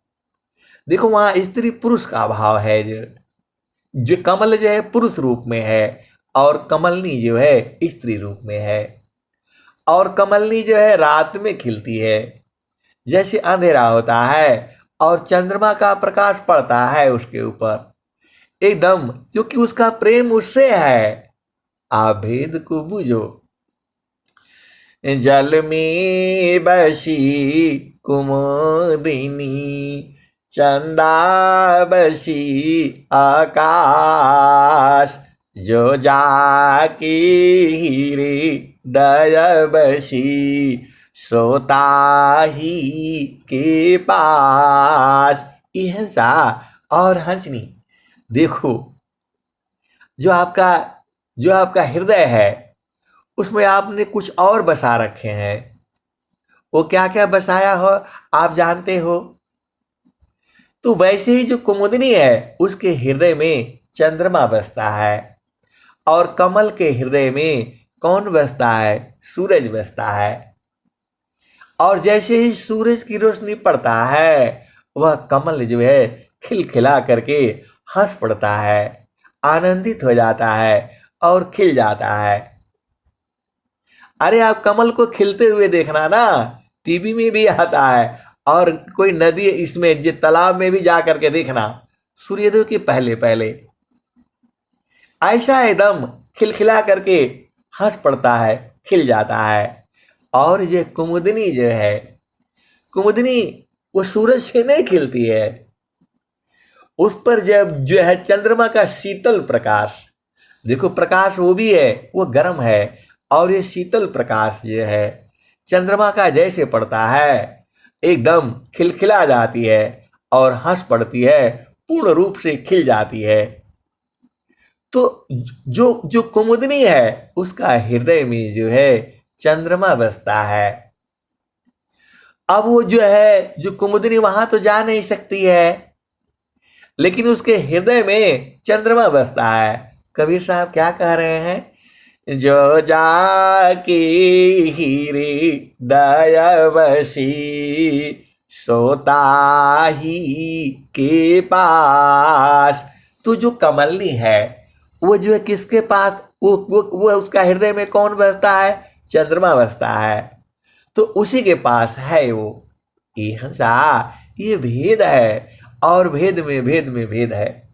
देखो वहां स्त्री पुरुष का भाव है। जो कमल जो है पुरुष रूप में है, और कमलनी जो है स्त्री रूप में है। और कमलनी जो है रात में खिलती है, जैसे अंधेरा होता है और चंद्रमा का प्रकाश पड़ता है उसके ऊपर, एकदम, क्योंकि उसका प्रेम उससे है। आप भेद को बुझो। जल में बसी कुमुदिनी, चंदा बसी आकाश, जो जाकी हीरे दया बसी, सोता ही के पास। ये हंसा और हंसनी। देखो, जो आपका हृदय है, उसमें आपने कुछ और बसा रखे हैं। वो क्या क्या बसाया हो आप जानते हो? तो वैसे ही जो कुमुदिनी है, उसके हृदय में चंद्रमा बसता है, और कमल के हृदय में कौन बसता है? सूरज बसता है। और जैसे ही सूरज की रोशनी पड़ता है, वह कमल जो है खिलखिला करके हंस पड़ता है, आनंदित हो जाता है और खिल जाता है। अरे आप कमल को खिलते हुए देखना ना, टीवी में भी आता है, और कोई नदी इसमें जो तालाब में भी जा करके देखना, सूर्योदय के पहले पहले ऐसा एकदम खिलखिला करके हंस पड़ता है, खिल जाता है। और ये कुमुदिनी जो है, कुमुदिनी वो सूरज से नहीं खिलती है, उस पर जब जो है चंद्रमा का शीतल प्रकाश, देखो प्रकाश वो भी है, वो गर्म है, और ये शीतल प्रकाश जो है चंद्रमा का जैसे पड़ता है, एकदम खिलखिला जाती है और हंस पड़ती है, पूर्ण रूप से खिल जाती है। तो जो जो कुमुदिनी है, उसका हृदय में जो है चंद्रमा बसता है। अब वो जो है जो कुमुदिनी वहां तो जा नहीं सकती है, लेकिन उसके हृदय में चंद्रमा बसता है। कबीर साहब क्या कह रहे हैं? जो जाकी हृदय बसी सोता ही के पास। तो जो कमलनी है वो जो है किसके पास, वो उसका हृदय में कौन बसता है? चंद्रमा बसता है, तो उसी के पास है वो। ये हंसा, ये भेद है, और भेद में भेद में भेद है।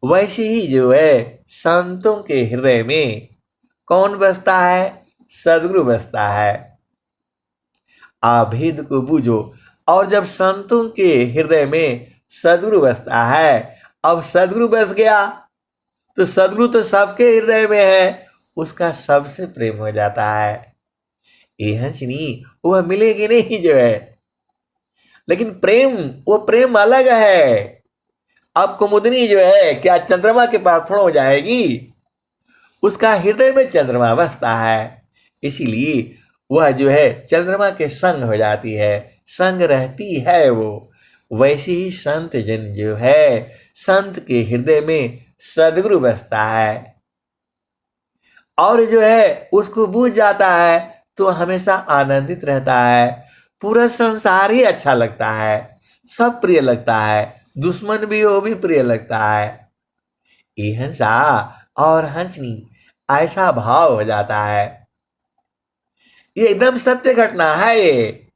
वैसे ही जो है संतों के हृदय में कौन बसता है? सदगुरु बसता है। आप भेद को बूझो। और जब संतों के हृदय में सदगुरु बसता है, अब सदगुरु बस गया तो सदगुरु तो सबके हृदय में है, उसका सबसे प्रेम हो जाता है। ये हंसनी वह मिलेगी नहीं जो है, लेकिन प्रेम, वो प्रेम अलग है। अब कुमुदनी जो है क्या चंद्रमा के पास थोड़ा हो जाएगी? उसका हृदय में चंद्रमा बसता है, इसीलिए वह जो है चंद्रमा के संग हो जाती है, संग रहती है वो। वैसे ही संत जन जो है, संत के हृदय में सदगुरु बसता है, और जो है उसको बूझ जाता है तो हमेशा आनंदित रहता है। पूरा संसार ही अच्छा लगता है, सब प्रिय लगता है, दुश्मन भी हो भी प्रिय लगता है। ये हंसा और हंसनी, ऐसा भाव हो जाता है। ये एकदम सत्य घटना है ये।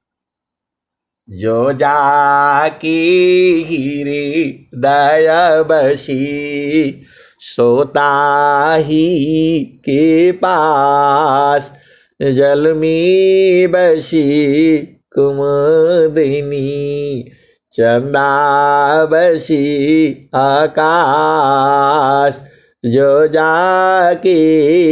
जो जाकी हृदय बसी सोता ही के पास जल में बसी कुमुदिनी चंदा बसी आकाश। जो जाके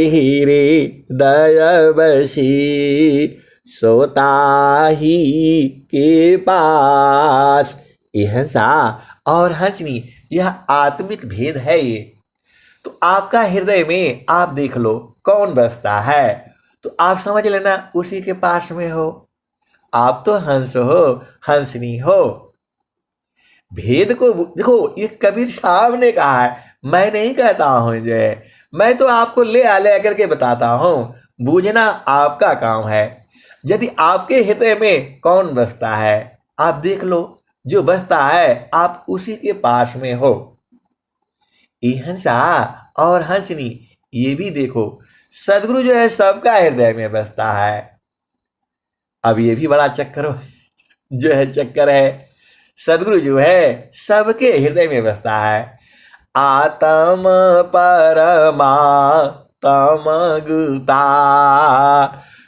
हृदय बसी सोता ही के पास। ये हंसा और हंसनी, यह आत्मिक भेद है ये। तो आपका हृदय में आप देख लो कौन बसता है, तो आप समझ लेना उसी के पास में हो। आप तो हंस हो, हंसनी हो। भेद को देखो, ये कबीर साहब ने कहा है, मैं नहीं कहता हूं जो है, मैं तो आपको ले करके बताता हूं, बूझना आपका काम है। यदि आपके हृदय में कौन बसता है आप देख लो, जो बसता है आप उसी के पास में हो। ये हंसा और हंसनी, ये भी देखो, सदगुरु जो है सबका हृदय में बसता है। अब ये भी बड़ा चक्कर जो है, चक्कर है। सदगुरु जो है सबके हृदय में बसता है। आत्म परमा तम गुता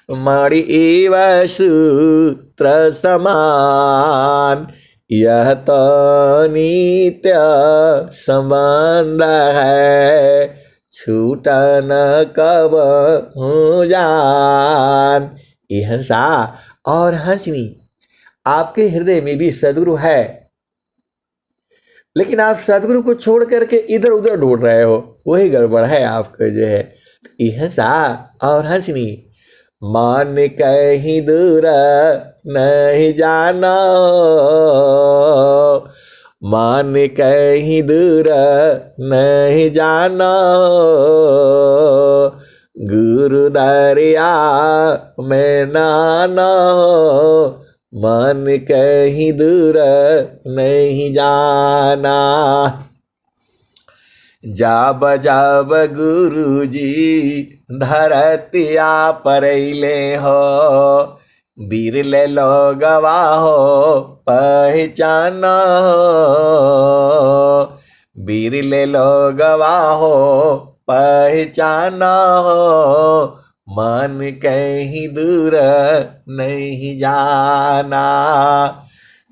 मणि एव सूत्र समान। यह तो नित्य संबंध है, छूटा न कब हो जान। ये हंसा और हंसनी, आपके हृदय में भी सदगुरु है, लेकिन आप सदगुरु को छोड़ करके इधर उधर ढूंढ रहे हो, वही गड़बड़ है आपका जो है। तो ये हंसा और हंसनी, मान कहीं दूर नहीं जाना, मान कहीं दूर नहीं जाना, गुरु दरिया में नाना, मन कहीं दूर नहीं जाना। जाब जाब गुरु जी धरतिया परैले हो, बिरले लोगवा हो पहचाना हो, बिरले लोगवा हो पहचाना हो, मन कहीं दूर नहीं जाना।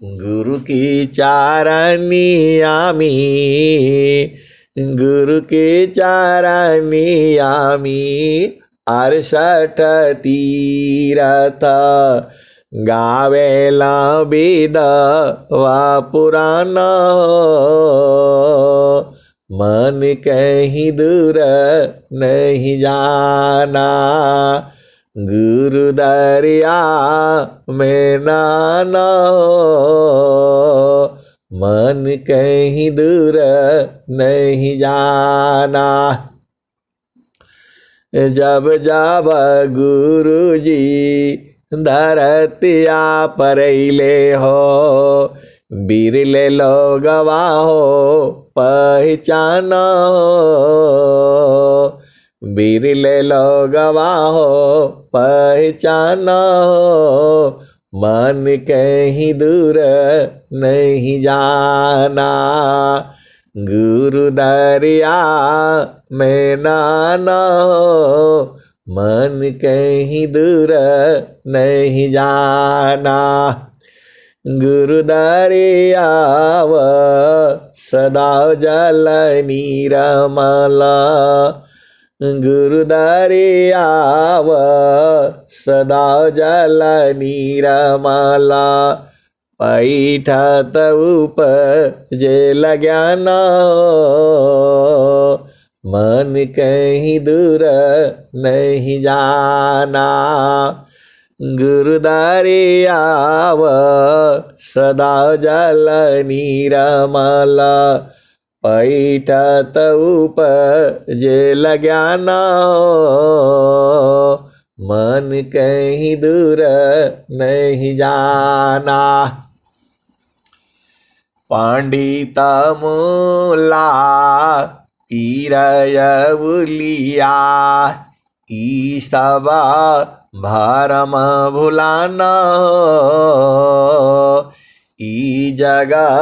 गुरु की चारनिया में, गुरु के चारनिया में 68 तीरथ गावेला वेद वा पुराना, मन कहीं दूर नहीं जाना, गुरु दरिया में नाना, मन कहीं दूर नहीं जाना। जब जब गुरु जी धरतिया परैले हो, बिरले लोगवा हो पहचाना हो, बिरले लोगवा हो पहचाना हो, मन कहीं दूर नहीं जाना, गुरु दरिया में नाना हो, मन कहीं दूर नहीं जाना, गुरु दरिया सदा जल नीरमला, गुरु दरिया सदा जल नीरमला, पैठत उपजे ज्ञाना हो, मन कहीं दूर नहीं जाना, गुरु दरिया सदा जल नीरमला, पैठत उपजे ज्ञाना हो, मन कहीं दूर नहीं जाना, पंडिता मूला पीरय उलिया, ई सबा भरम भुलाना हो, ई जगह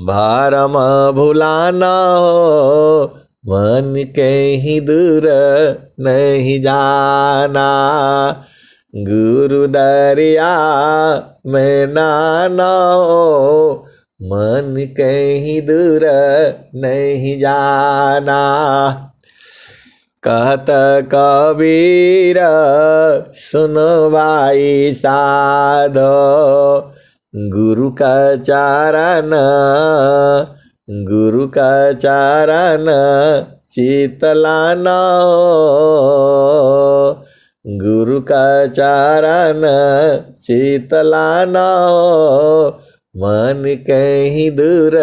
भरम भुलाना हो, मन कहीं दूर नहीं जाना, गुरु दरिया में नाना हो, मन कहीं दूर नहीं जाना, कहत कबीर सुनो भाई साधो, गुरु का चरण, गुरु का चरण चितलाना हो, गुरु का चरण चितलाना हो, मन कहीं दूर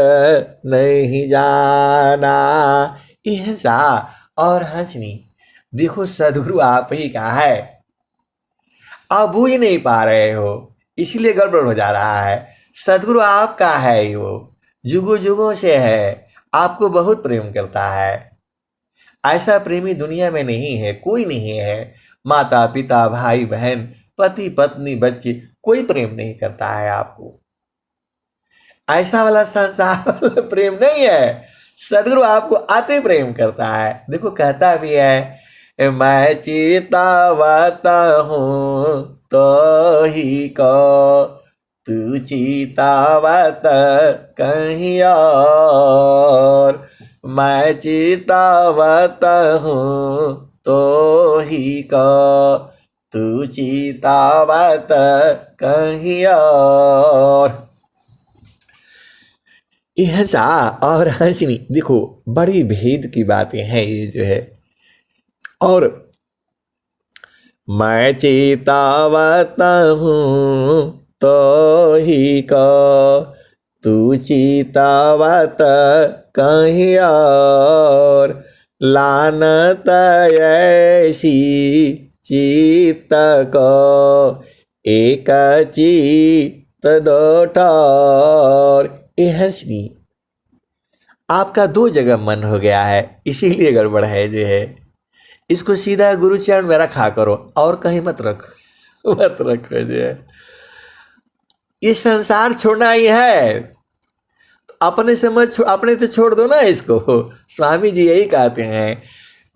नहीं जाना। हिंसा और हंसनी, देखो सदगुरु आप ही का है, आप बूझ नहीं पा रहे हो इसलिए गड़बड़ हो जा रहा है। सदगुरु आपका है ही, वो जुगों जुगों से है, आपको बहुत प्रेम करता है। ऐसा प्रेमी दुनिया में नहीं है, कोई नहीं है। माता पिता भाई बहन पति पत्नी बच्चे कोई प्रेम नहीं करता है आपको। ऐसा वाला संसार वाला प्रेम नहीं है। सदगुरु आपको आते प्रेम करता है। देखो कहता भी है, मैं चेतावता हूँ तो ही को, तू चेतावत कहीं और, मैं चेतावत हूँ तो ही को, तू चेतावत कहीं और। हंसा और हंसनी, देखो बड़ी भेद की बातें हैं ये जो है। और मैं चेतावत हूँ तो ही को, तू चेतावत कहीं और, लानत ऐसी चित्त को, एक चित्त दो ठौर। ये हंसनी, आपका दो जगह मन हो गया है, इसीलिए गड़बड़ है जो है। इसको सीधा गुरु चरण में रखा करो और कहीं मत रखो, मत रखो जो है। ये संसार छोड़ना ही है, तो अपने से मत अपने से छोड़ दो ना इसको। स्वामी जी यही कहते हैं,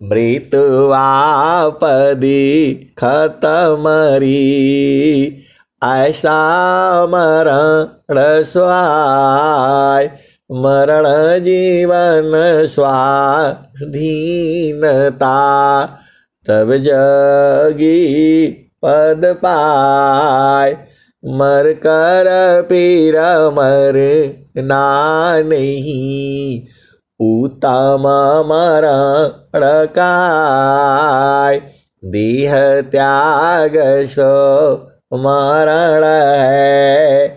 मृत्यु आपदी खतमरी, ऐसा मरण स्वाय, मरण जीवन स्वाधीनता, तब जगी पद पाय, मर कर पीर मरना नहीं, उत्तम मरण काय, देह त्याग सो मरण है,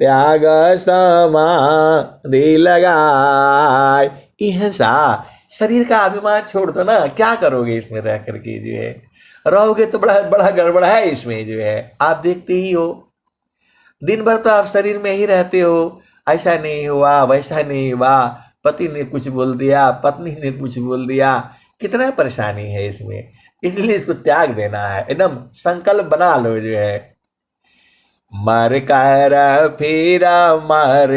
त्याग समाधि लगाय। हिंसा शरीर का अभिमान छोड़ दो ना, क्या करोगे इसमें रह करके जो है, रहोगे तो बड़ा बड़ा गड़बड़ है इसमें जो है। आप देखते ही हो, दिन भर तो आप शरीर में ही रहते हो, ऐसा नहीं हुआ वैसा नहीं हुआ, पति ने कुछ बोल दिया, पत्नी ने कुछ बोल दिया, कितना परेशानी है इसमें। इसलिए इसको त्याग देना है, एकदम संकल्प बना लो जो है, मर कर फिर मर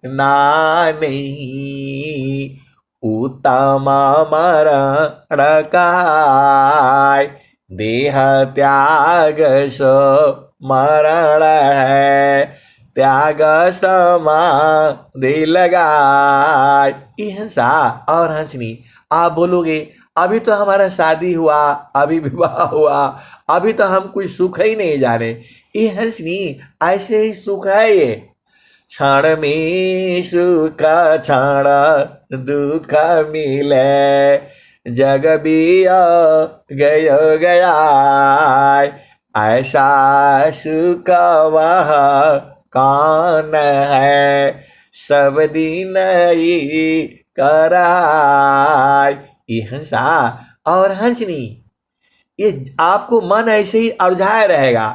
ना नहीं, उत्तम मरण काय, देह त्याग सो मरण है, त्याग समाधि लगाय। ये हंसा और हंसनी, आप बोलोगे अभी तो हमारा शादी हुआ, अभी विवाह हुआ, अभी तो हम कुछ सुख ही नहीं जाने। ये हंसनी ऐसे ही सुख है ये, क्षण में सुख क्षण दुख मिले, जग भी गयो गया, ऐसा सुख वह कौन है, सब दिन ही कराय। ये हंसा और हंसनी, ये आपको मन ऐसे ही उलझाया रहेगा,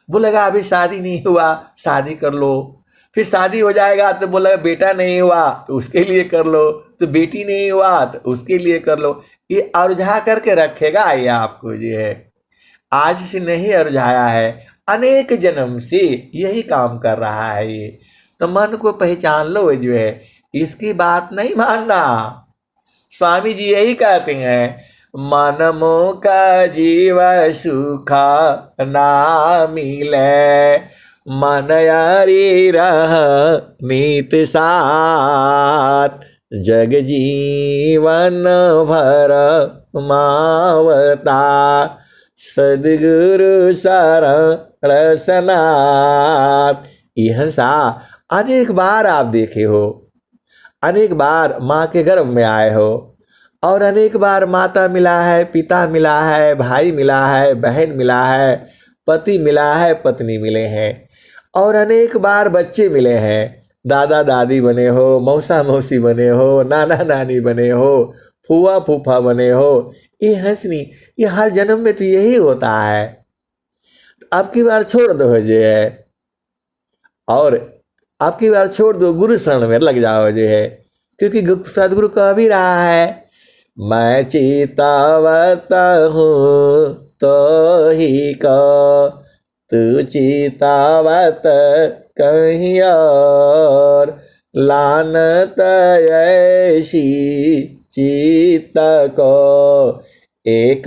बोलेगा अभी शादी नहीं हुआ, शादी कर लो, फिर शादी हो जाएगा तो बोलेगा बेटा नहीं हुआ तो उसके लिए कर लो, तो बेटी नहीं हुआ तो उसके लिए कर लो। ये उलझा करके रखेगा ये आपको जो है, आज से नहीं उलझाया है, अनेक जन्म से यही काम कर रहा है ये। तो मन को पहचान लो जो है, इसकी बात नहीं मानना। स्वामी जी यही कहते हैं, मन का जीव सुख ना मिले, मन यारी रह नीत साथ, जग जीवन भर मावता, सदगुरु शरण सनाथ। यह हंसा अनेक बार आप देखे हो, अनेक बार माँ के गर्भ में आए हो, और अनेक बार माता मिला है, पिता मिला है, भाई मिला है, बहन मिला है, पति मिला है, पत्नी मिले हैं, और अनेक बार बच्चे मिले हैं, दादा दादी बने हो, मौसा मौसी बने हो, नाना नानी बने हो, फूआ फूफा बने हो। ये हंसनी, ये हर जन्म में तो यही होता है। अब की बार छोड़ दो जो है, और अब की बार छोड़ दो, गुरु शरण में लग जाओ जो है, क्योंकि सदगुरु कह भी रहा है, मैं चेतावत हूँ तो ही को, तू चेतावत कहीं और, लानत ऐसी चित्त को, एक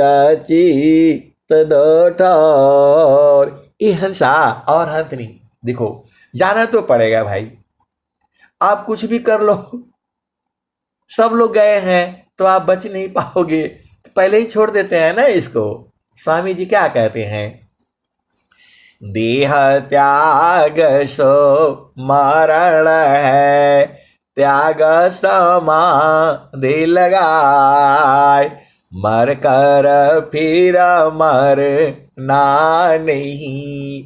चित्त दो ठौर। ये हंसा और हंसनी, देखो जाना तो पड़ेगा भाई, आप कुछ भी कर लो, सब लोग गए हैं तो आप बच नहीं पाओगे, तो पहले ही छोड़ देते हैं ना इसको। स्वामी जी क्या कहते हैं, देह त्याग सो मरण है, त्याग समाधि लगाय, मर कर फिर मर ना नहीं,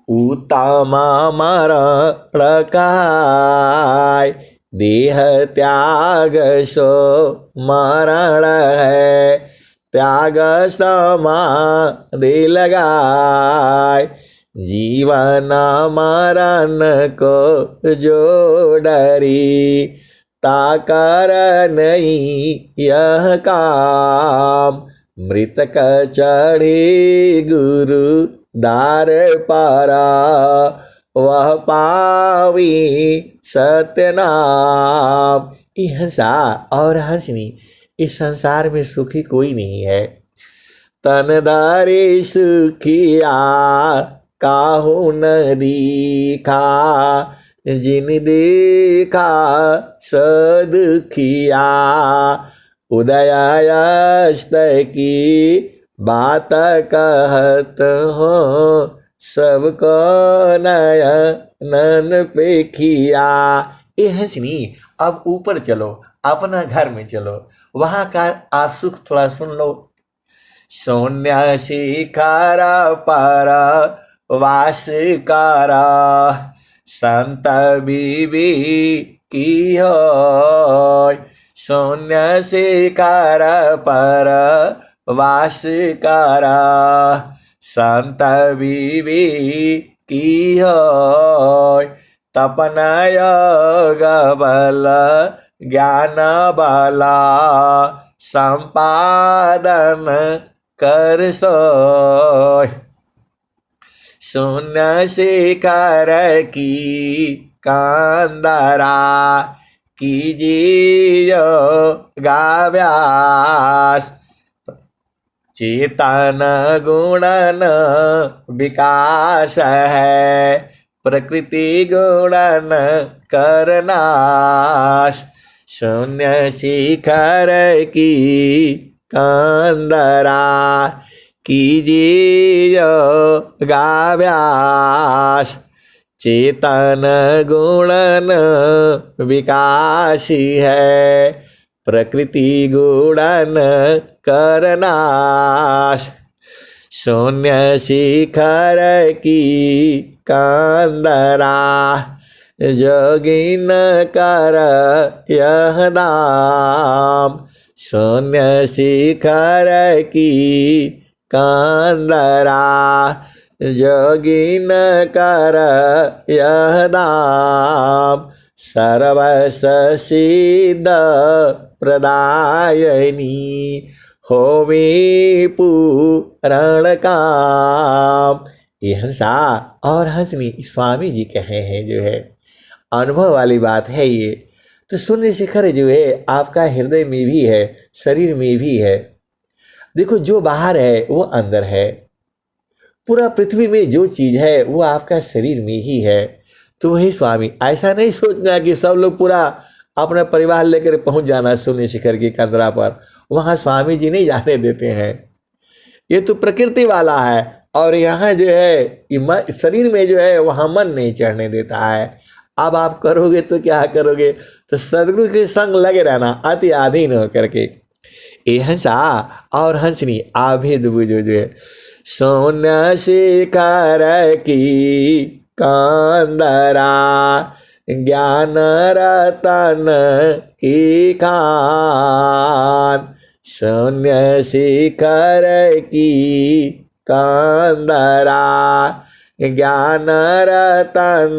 उत्तम मरण काय, देह त्याग सो मरण है, त्याग समाधि लगाय, जीवन मरण को जो डरी, ताकर नहीं यह काम, मृतक चढ़ी गुरु दार पारा, वह पावी सत्यनाम। ये हंसा और हंसनी, इस संसार में सुखी कोई नहीं है, तनदारी सुखिया काहू न दीखा, जिन देखा सदुखिया, उदयास्त की बात कहत हो, सबको नयन पे खिया। ये हंसनी, अब ऊपर चलो, अपना घर में चलो, वहां का आप सुख थोड़ा सुन लो। सन्यासी कारा पारा वासिकारा, संत बीबी की हो, शून्य शिखर पर वास करा, संत विवेकी होय, तपना योग बल ज्ञान बला, संपादन कर सोय। शून्य शिखर की कांदरा, कीजिए गाव्यास, चेतन गुणन विकास है, प्रकृति गुणन करनाश। शून्य शिखर की कांदरा, कीजिए गाव्यास, चेतन गुणन विकासी है, प्रकृति गुणन करनाश। शून्य शिखर की कांदरा, जोगिन कर यह नाम। शून्य शिखर की कांदरा, जोगिन कर यह नाम। सर्वस सिद्ध प्रदायनी, होवे पूर्ण काम। ये हंसा और हंसनी स्वामी जी कहे हैं, जो है अनुभव वाली बात है ये। तो शून्य शिखर जो है आपका हृदय में भी है, शरीर में भी है। देखो, जो बाहर है वो अंदर है। पूरा पृथ्वी में जो चीज है वो आपका शरीर में ही है। तो वही स्वामी, ऐसा नहीं सोचना कि सब लोग पूरा अपना परिवार लेकर पहुंच जाना शून्य शिखर की कंदरा पर। वहां स्वामी जी नहीं जाने देते हैं। ये तो प्रकृति वाला है, और यहाँ जो है शरीर में जो है वहाँ मन नहीं चढ़ने देता है। अब आप करोगे तो क्या करोगे, तो सदगुरु के संग लगे रहना, अति अधीन होकर के। ये हंसा और हंसनी आभेद बुझो जो है। शून्य शिखर की कांदरा, ज्ञान रतन की खान। शून्य शिखर की कांदरा, ज्ञान रतन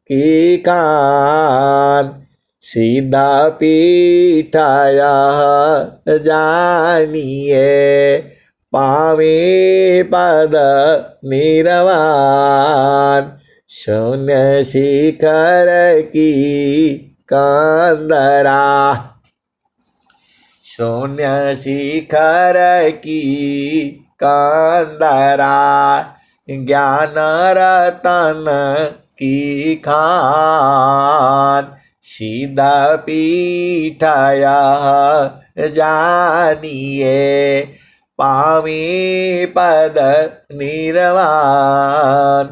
की खान। सीधा पीठाया जानिए, पावे पद निर्वाण। शून्य शिखर की कांदरा, शून्य शिखर की कांदरा, ज्ञान रतन की खान। सीधा पीठाया जानिए, पावे पद निर्वाण।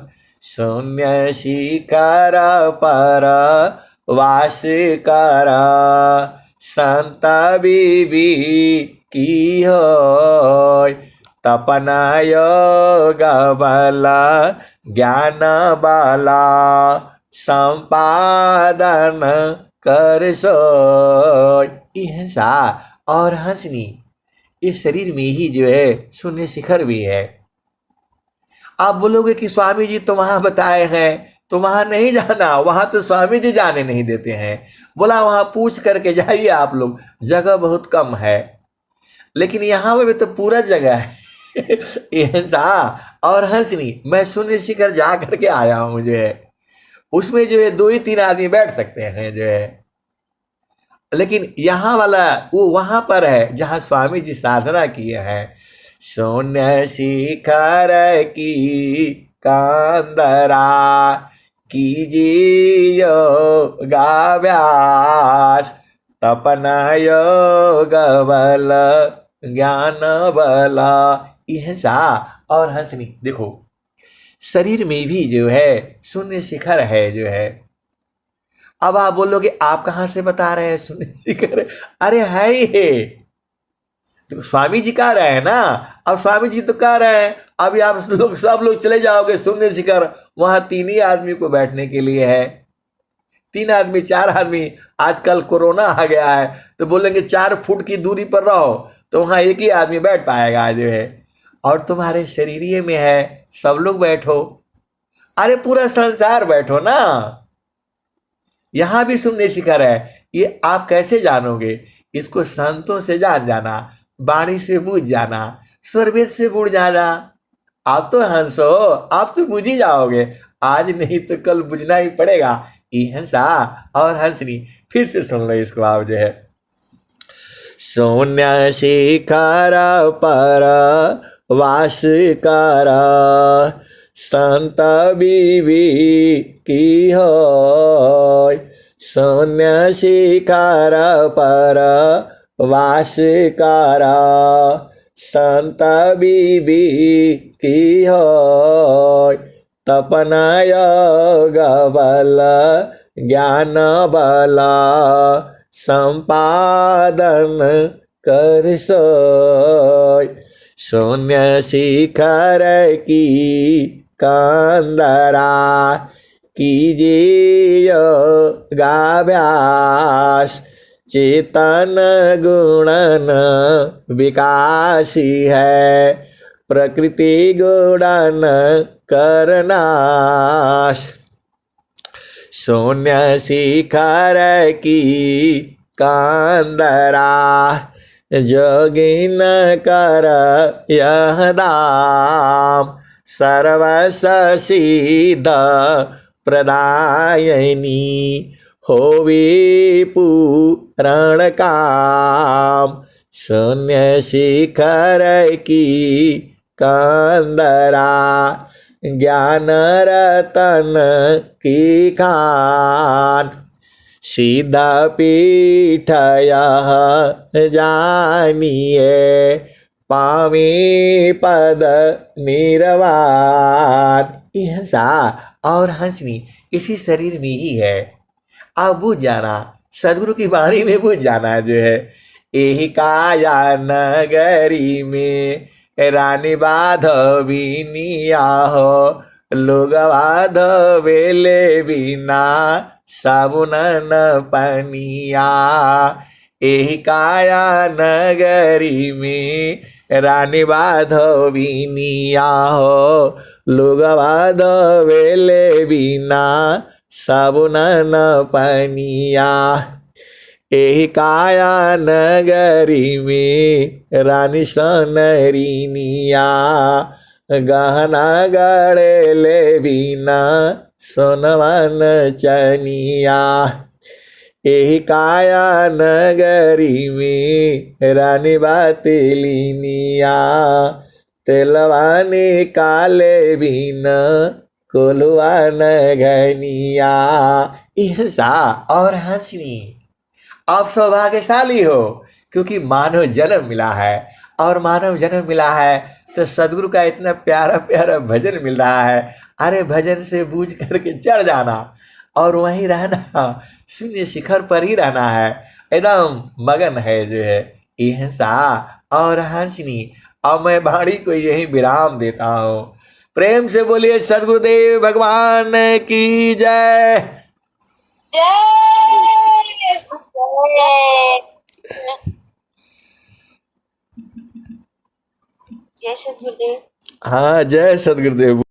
शून्य शिखर पर वास करा, संत विवेकी होय। तपना योग बल ज्ञान बला, संपादन कर सोय। हिंसा और हंसनी इस शरीर में ही जो है शून्य शिखर भी है। आप बोलोगे कि स्वामी जी तो वहां बताए हैं, तो वहां नहीं जाना, वहां तो स्वामी जी जाने नहीं देते हैं। बोला वहां पूछ करके जाइए आप लोग, जगह बहुत कम है। लेकिन यहाँ पे तो पूरा जगह है। हिंसा और हंसनी, मैं शून्य शिखर जा करके आया हूं जो है। उसमें जो है 2 ही 3 आदमी बैठ सकते हैं जो है। लेकिन यहाँ वाला वो वहां पर है जहां स्वामी जी साधना किए हैं। शून्य शिखर की कांदरा, कीजिए गाव्यास। तपना योग बल ज्ञान बला। हिंसा और हंसनी, देखो शरीर में भी जो है शून्य शिखर है जो है। अब आप बोलोगे आप कहां से बता रहे हैं शून्य शिखर? अरे है ही है, तो स्वामी जी कह रहे हैं ना। अब स्वामी जी तो कह रहे हैं अभी आप सब लोग चले जाओगे शून्य शिखर, वहां 3 ही आदमी को बैठने के लिए है। 3 आदमी 4 आदमी, आजकल कोरोना आ गया है तो बोलेंगे 4 फुट की दूरी पर रहो, तो वहां एक ही आदमी बैठ पाएगा जो है। और तुम्हारे शरीर में है, सब लोग बैठो, अरे पूरा संसार बैठो ना। यहां भी सुनने शिखर है, ये आप कैसे जानोगे? इसको संतों से जान जाना, वाणी से बूझ जाना, स्वरवेद से बुझ जाना। आप तो हंस हो, आप तो बुझ ही जाओगे, आज नहीं तो कल बुझना ही पड़ेगा। ये हंसा और हंसनी, फिर से सुन लो इसको आप जो है। शून्य शिखर पर वास कर, संत बीवी की हो। शून्य शिखर पर वास कर, संत बीवी की हो। तपन योग बल ज्ञान बल, संपादन कर सोय। शून्य शिखर की कंदरा, कीजिए योगाभ्यास। चेतन गुणन विकासी है, प्रकृति गुणन करनाश। शून्य शिखर की कंदरा, जोगिन कर यह दाम। सर्वस सिद्ध प्रदायिनी, होवी पूरण काम। शून्य शिखर की कंदरा, ज्ञान रतन की खान। सीधा पीठ यह जानिए, पावी पद निर्वाण। ये हंसा और हंसनी इसी शरीर में ही है, आप बुझ जाना, सदगुरु की वाणी में बुझ जाना जो है। यही काया नगरी में रानी बाधविनिया हो। लोग बाधवेले बिना साबुन न पनिया। यही काया नगरी में रानी बाधविनिया हो। लोग बाधवेले बिना साबुन न पनिया। यही काया नगरी में रानी सनरिनिया। गहना गड़े ले बिना सोनवन चनिया। यही काया नगरी में रानी बातिलिनिया। तेलवा निकाले बिना कोलुआ न घनिया। हंसा और हंसनी, आप सौभाग्यशाली हो क्योंकि मानव जन्म मिला है, और मानव जन्म मिला है तो सदगुरु का इतना प्यारा प्यारा भजन मिल रहा है। अरे भजन से बूझ करके चढ़ जाना और वहीं रहना, शून्य शिखर पर ही रहना है, एकदम मगन है जो है। ये हंसा और हंसनी, अब मैं वाणी को यही विराम देता हूँ। प्रेम से बोलिए सदगुरुदेव भगवान की जय। जय सद्गुरुदेव। हाँ, जय सदगुरुदेव।